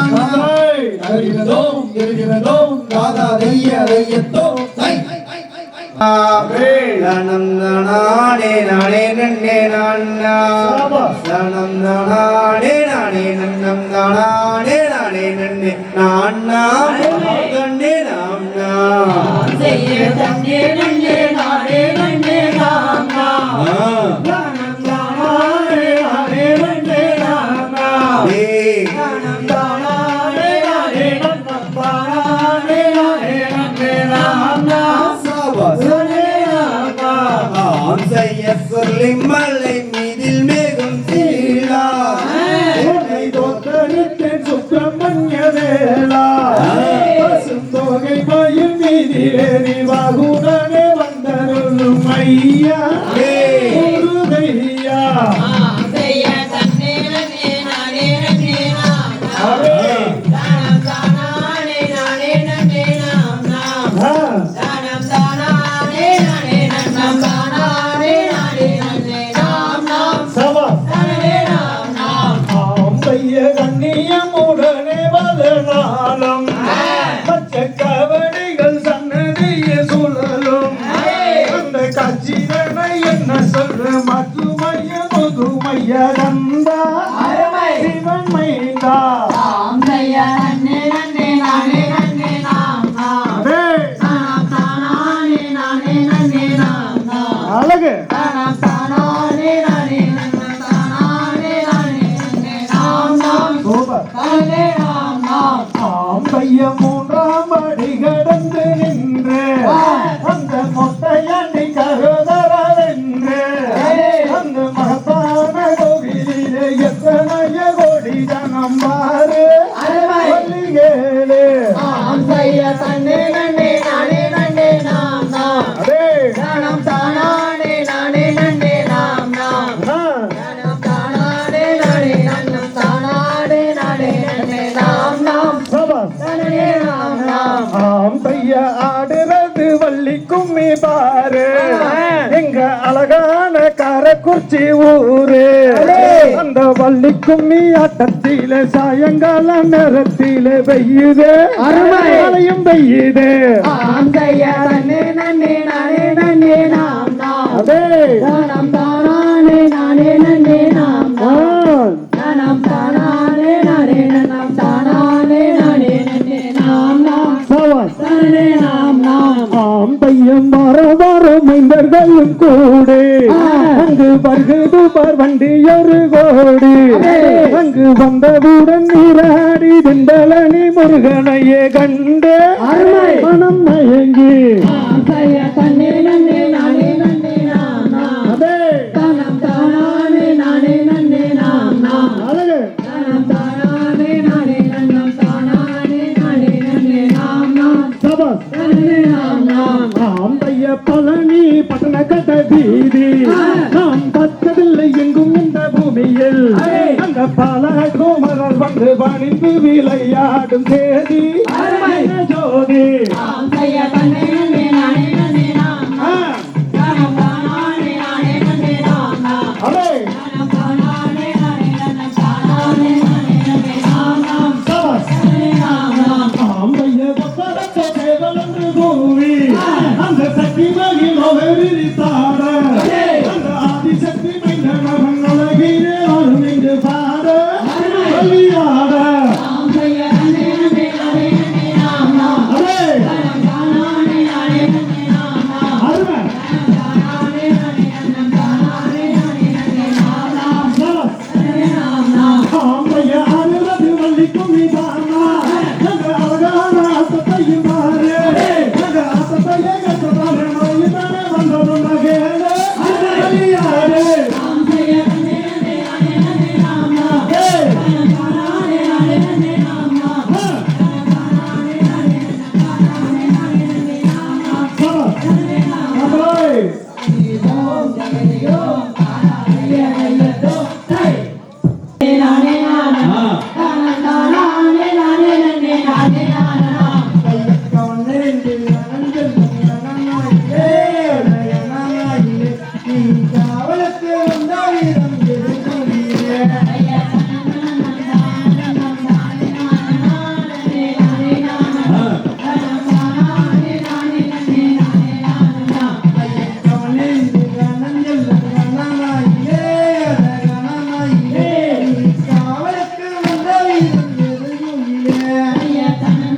இருக்கிறதோ ராதா தையத்தோ தை தனம் நானே நானே நன்னே நானா தனம் நானே நானே நன்னம் நானே நானே நன்னே நானா கண்ணே நாம்னா செய்ய தன்னே நன்னே நானே நன்னே நானா தானம் தானே நானே நன்னே நானா தானம் தானே நானே நன்னம் தானே நானே நன்னே நானா சொல்லி மலை மீதில் மேகம் சீழா என்னை தோத்தரித்து சுப்பிரமணிய வேளா பசுந்தொகை மயில் மீதிலேறி வாகுடனே வந்தருளும் ஐயா குருதையா செய்ய தன்னே நன்னே நானே நன்னே நானா தானம் தானே நானே நன்னே நானா தானம் தானே நானே நன்னம் தானே நானே நன்னே நானா சவா தானே நானா ஆம்பைய கண்ணியமுடனே வளநாளம் பச்சை கவடிகள் சன்னதிய சுழலும் அந்த காட்சிகளை என்ன சொல்ற மதுமைய முதுமைய கந்தா சிவன் மைந்தா செய்ய தன்னே நன்னே நானே நன்னே நானா தானம் தானே நானே நன்னே நானா அழகு தானம் தானே நானே நன்னம் தானே நானே நன்னே நானா சூப்பர் தானே நானா ஆம்பைய மூன்றாம் அடி கடந்து நின்று அந்த மொட்டையண்டி கருதரென்று அந்த மகத்தான கோவிலிலே எத்தனைய கோடி ஜனம் பாரு வள்ளிகேளு செய்ய தன்னே நன்னே நானே நன்னே நானா அடே தானம் தானே நானே நன்னே நானா தானம் தானே நானே நன்னம் தானே நானே நன்னே நானா சபாஸ் தானே நானா ஆம்பைய ஆடுறது வள்ளி கும்மி பாரு எங்க அழகான காரக்குறிச்சி ஊரு அந்த வள்ளி கும்மி ஆட்டத்தில சாயங்கால நேரத்தில பெய்யுது அருமையும் பெய்யுது செய்ய தன்னே நன்னே நானே நன்னே நானா அதே தானம் தானே நானே நன்னே நானா தானம் தானே நானே நன்னம் தானே நானே நன்னே நானா சபாஸ் தானே நானா ஆம்பையும் வர மைந்தர்களும் கூடு அங்கு வருகுது பார் வண்டி ஒரு கோடி அங்கு வந்தவுடன் நீராடி திண்டலனி முருகனையே கண்டு மனம் மயங்கி தன்னே நன்னே நானே நன்னே நாம் தனம் தானானே நானே நன்னே நாம் அழகு தனம் தானானே நானே நன்னம் தானானே நானே நன்னே நாம் சபாஸ் நன்னே நாம் நாம் தைய பழனி பட்டண கட்ட வீதி நாம் பார்த்ததில்லை எங்கும் இந்த பூமியில் அந்த பல கோமரர் வந்து பணிந்து விளையாடும் தேதி ஜோதி தன்னே நன்னே நானே நன்னே நாம் தனம் தானானே நானே நன்னே நாம் அலே தனம் தானானே நானே நன்னம் தானானே நானே நன்னே நாம் சபாஸ் நன்னே நாம் நாம் தைய பட்டண தேவல் என்று கூறி அந்த சக்தி மகிழோவை விரித்தாட அந்த ஆதிசக்தி மைந்தனவன் அழகிலே வரும் இங்கு பாட வழியாட தன்னே நன்னே நானே நன்னே நாம் அலே தனம் தானானே நானே நன்னே நாம் அருமை தானானே நானே நன்னம் தானானே நானே நன்னே நாம் சபாஸ் நன்னே நாம் ஆம்பைய அருளது வள்ளிக்கும் இதானா எங்க அழகான ஆசத்தையும் பாரு எங்க ஆசத்தையே கட்டதாரு மொழிதானே வந்ததும் நகேடு வழியாடு தன்னே நன்னே நானே நன்னே நாம் ஏய் தனம் தானானே நானே நன்னே நாம் தானானே நானே நன்னம் தானானே நானே நன்னே நாம் சபாஸ் நன்னே நாம் அபோய் ஓம் ஜெகதியோ தானாயோ தை நானே நாம் தனம் தானானே நானே நன்னே நானே நாம் காவலுக்கு வந்தாயிரம் எதிர்கொள்கிறே காவலுக்கு வந்தாயிரம் எதிர்கொள்கிறே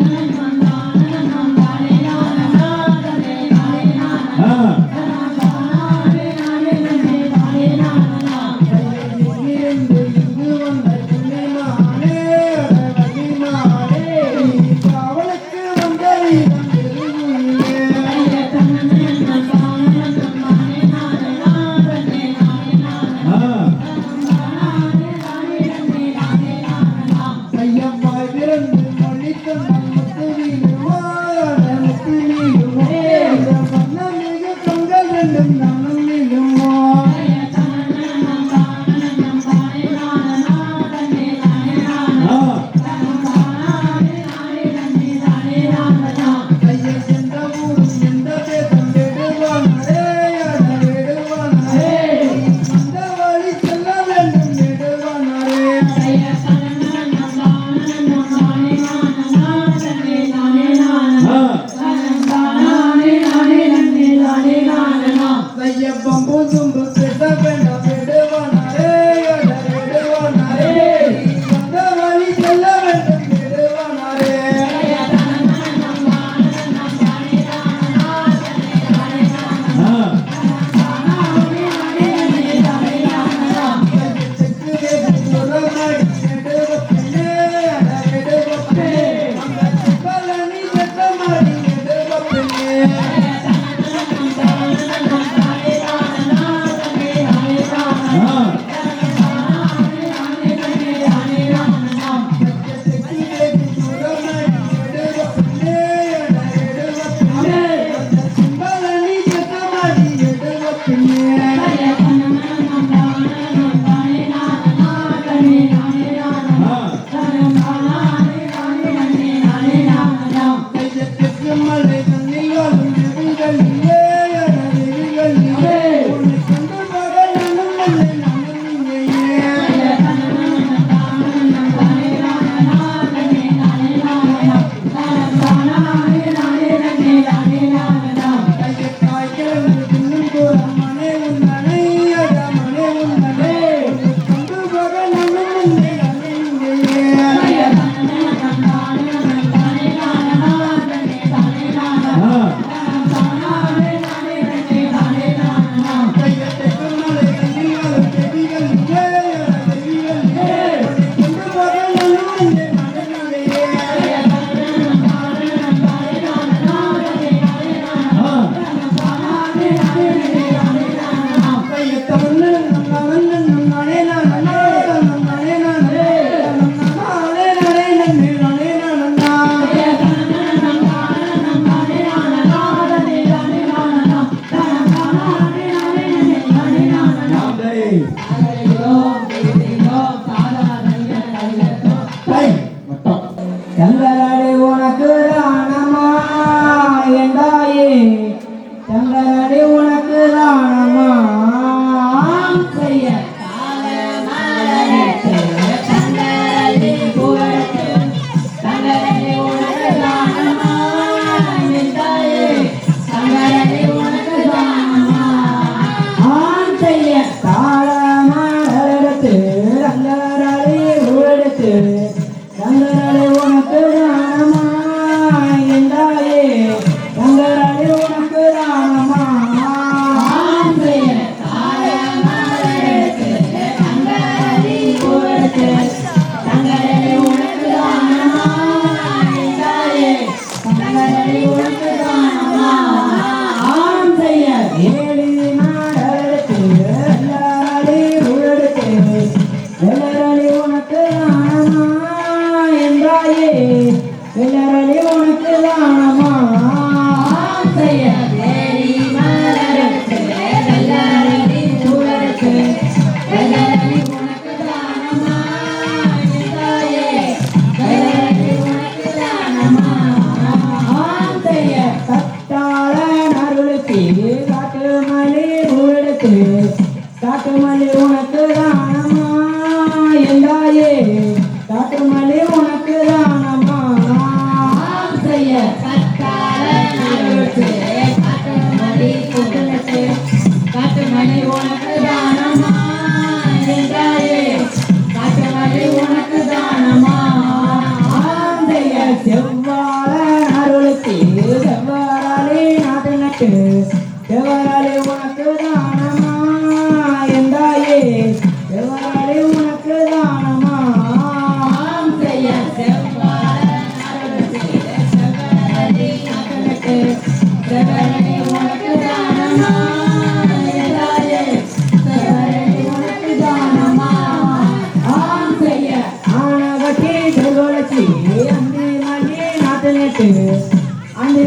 காவலுக்கு வந்தாயிரம் எதிர்கொள்கிறே ஐயப்பா பிறந்து மொழித்தம் முத்து வீழுமோ முத்து வீழுமோ இந்த மன்னம் மிக கண்கள் ரெண்டும் நன்னம் வீழுமோ ஐயா எந்த ஊரும் எந்த தேசம் விடுவானே அட விடுவானே அந்த வழி செல்ல வேண்டும் விடுவானே ஐயப்பம் பூசும்பு பேச வேண்டாம் விடுவானே அட விடுவானே அந்த வழி செல்ல வேண்டும் விடுவானே செக்கு வேறு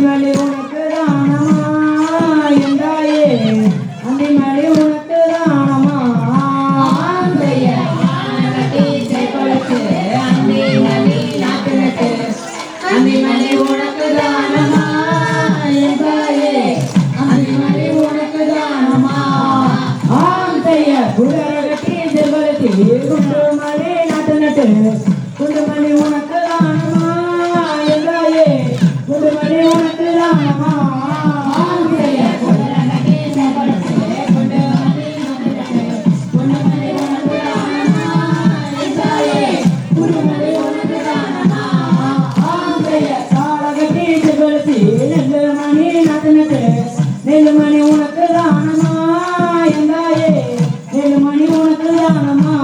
அந்திமலி உனக்கு தானமா என்றாயே அந்திமலி உனக்கு தானமா ஆந்தைய ஆனகட்டி செய்படுத்து அந்திமலி நாட்டு நட்டு அந்திமலி உனக்கு தானமா என்றாயே அந்திமலி உனக்கு தானமா ஆந்தைய குடரகட்டி செய்படுத்தி குண்டுமலி நாட்டு நட்டு குண்டுமலி உனக்கு தானமா என்றாயே குண்டுமலி உனக்கு தானமா ஆந்தைய குடரகட்டி செய்படுத்தி குண்டுமலி நாட்டு நட்டு குண்டுமலி உனக்கு தானமா என்றாயே குண்டுமலி உனக்கு தானமா ஆந்தைய காலகட்டி செய்படுத்தி நெல்லுமணி நாட்டு நட்டு நெல்லுமணி உனக்கு தானமா என்றாயே நெல்லுமணி உனக்கு தானமா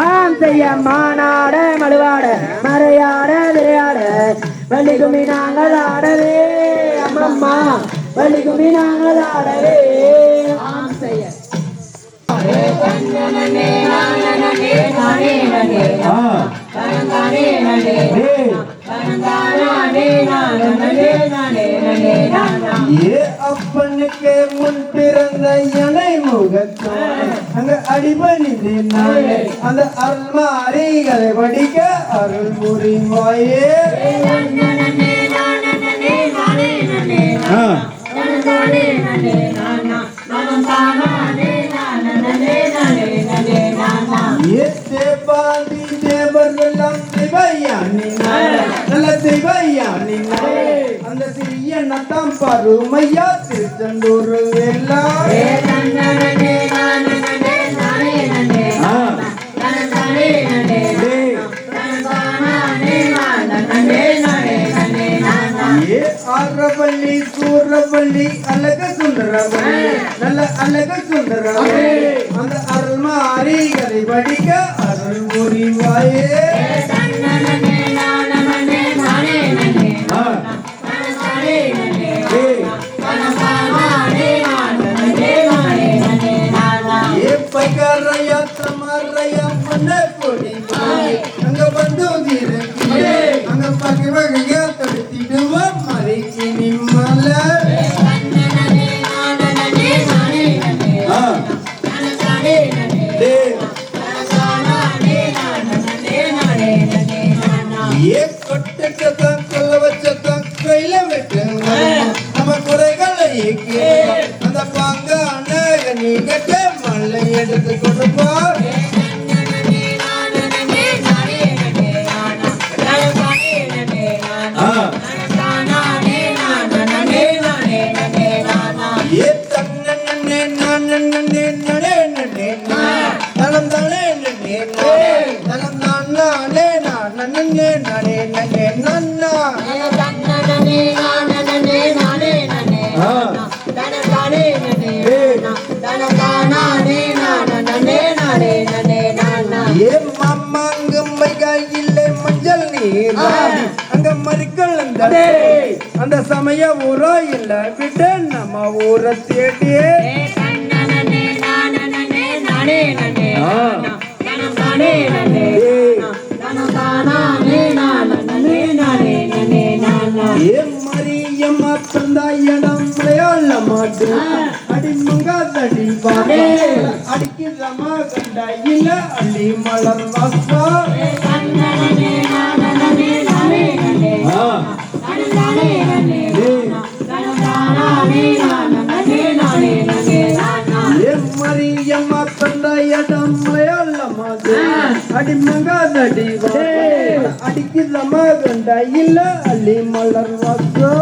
ஆந்தைய மானாட மடுவாட மறையாட விளையாட வள்ளிகுமி நாங்கள் ஆடவே அம்மம்மா வள்ளிகுமி நாங்கள் ஆடவே ஆம் செய்ய அப்பனுக்கு முன் பிறந்த எனை முகத்தோடு அங்க அடிபணிந்து நானே அந்த அல்மாரிகளை படிக்க அருள் புரிவாயே பாதி தேவர்களெல்லாம் திவையானி நல்ல திவையானி அந்த சிறிய நத்தம் பருமையா திருச்செந்தூர் எல்லாம் ஆரவள்ளி சூரவள்ளி அழக சுந்தரவள்ளி நல்ல அழக சுந்தரவள்ளி அந்த அருள்மாரிகளை படிக்க அருள் புரிவாயே பைக்கரையா தமரையா மண்ண கொடி அங்க வந்து அங்க பக்கி வகையா தடுத்திடுவோம் மறைக்கு நிம்மல கொட்டத்தான் கொல்ல வச்சத்தான் கையில விட்டு நம்ம குறைகளை அந்த பாங்கான நீங்க மல்லை எடுத்து கொடுப்பார் அங்க மறிக்கல் அந்த சமய ஊரோ இல்ல விட்டு நம்ம ஊரை தேடி மரியம்மா பிறந்தாயிடம் மலையாள மாட்டு அடிமங்காதடி பாரு அடிக்கிறமா கண்டாயில அள்ளி மலர் வாசா மரியம்மா பிறந்தாயிடம் மலையாள மாட்டு அடிமங்காதடி பாரு அடிக்கிறமா கண்டாயில அள்ளி மலர் வாசா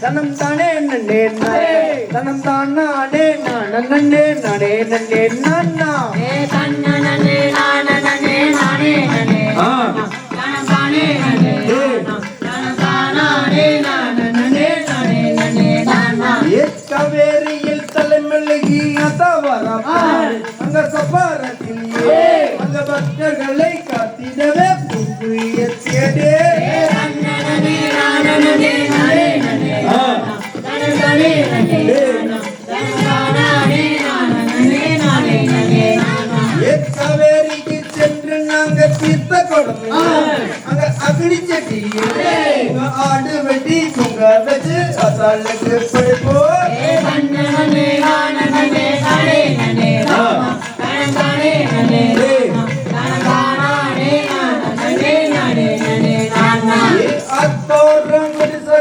தனம் தானே நன்னே தனம் தானே நன்னே நனே நன்னே நன்னா காவேரியில் தலைமெழுகி அத்தவரப்பா அங்க சப்பாரத்தில் அங்க பக்தர்களை காத்திடவே புதிய தேடே காவேரிக்கு சென்று நாங்க தீர்த்த கொடுமை அங்க அகடி செட்டி ஆடு வெட்டி பொங்க வச்சு அசாலுக்கு போய்போ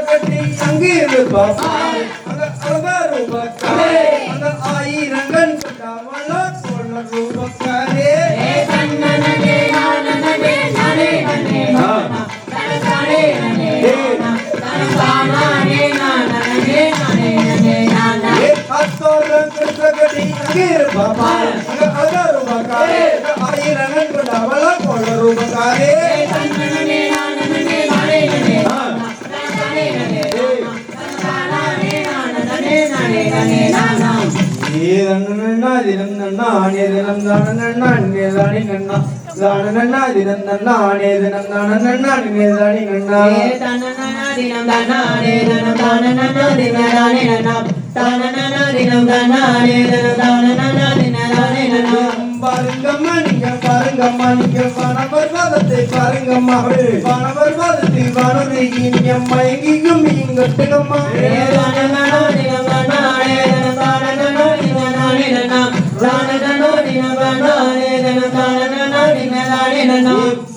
கட்டி அங்கிருப்பா அங்க ரூபாக்காரே அங்க ஆயிரங்கள் ரூபாக்காரே பாருங்கம்மா நீங்க பாருங்கம்மா நீங்க பணவர் வாதத்தை பாருங்கம்மா பணவர் வாதத்தை வானொலிக்கு நீங்க மயங்கிக்கும் இங்கட்டுங்கம்மா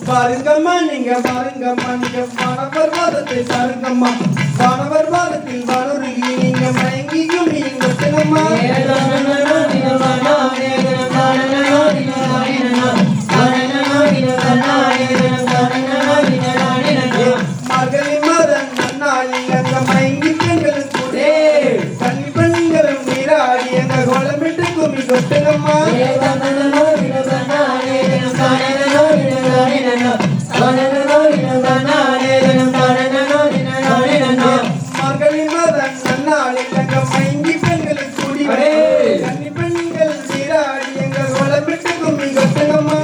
பாருங்கம்மா நீங்க பாருங்கம்மா நீங்க பணவர் வாதத்தை பாருங்கம்மா பணவர் வாதத்தில் வானொலிக்கு நீங்க மயங்கிக்கும் இங்கட்டுங்கம்மா மகளிர் மதன் நன்னாளில் அங்க மயங்கி பெண்களும் கூட கன்னி பெண்களும் நீராடி எங்க கோலமிட்டு கும்மி கொட்டுங்கம்மா மகளிர் மதன் நன்னாளில் அங்க மயங்கி பெண்களும் கூடி கன்னி பெண்கள் நீராடி எங்க கோலமிட்டு கும்மி கொட்டுங்கம்மா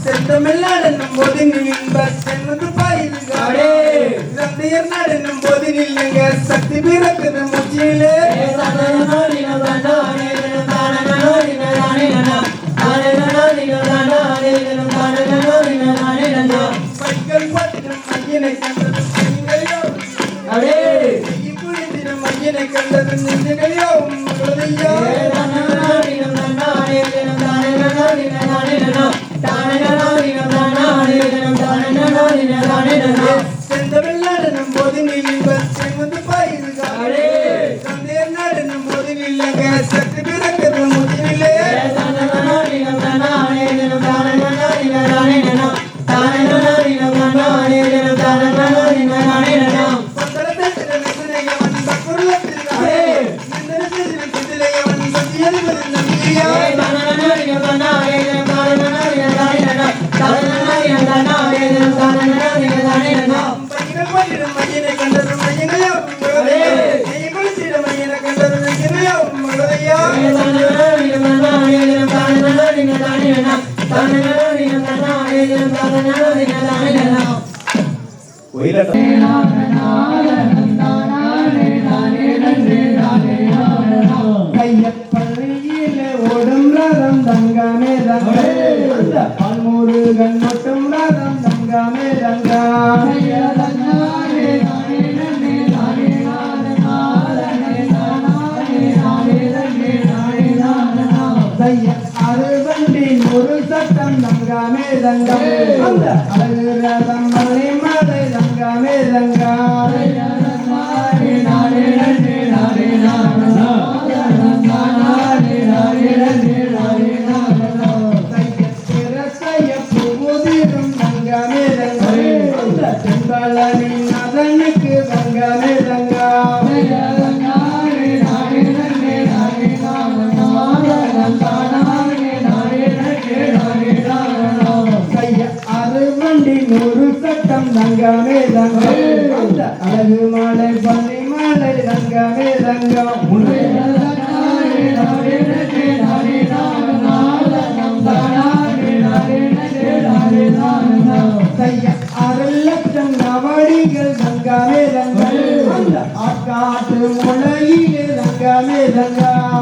செந்தமிழ்நாடென்னும் போது நின்பது பாயிருக்காடே சந்தையர் நாடென்னும் போது நில்லுங்க சக்தி பிறக்குது முச்சியிலே பைகள் பட்டினம் மையனை கண்டது மையனை கண்டது நெஞ்சுகையோ உங்களுதையோ செந்தமிழ்நாடென்னும் போது நில்லுங்கள் செங்குந்து பாயிருக்காடே சந்தையர் நாடென்னும் போது நில்லுங்க சக்தி பிறக்குது முச்சியிலே தான ஒயிலாட்டம் கையப்பள்ளியிலே ஓடும் ரதம் தங்கமே தங்க பன்முருகன் மட்டும் ரதம் தங்கமே தங்க அறுவண்டி ஒரு சட்டம் தங்கமே தங்கம் அந்த அழகு ரதம் மலை மலை தங்கமே தங்கா அதனுக்கு தங்கமே தங்கா கைய அறுவண்டி நூறு சட்டம் தங்கமே தங்கம் அந்த அழகு மாலை பள்ளி மாலை தங்கமே தங்கம் கைய 6 லட்சம் நவடிகள் தங்கமே தங்கம் அந்த ஆக்காட்டு முளையிலே தங்கமே தங்கம்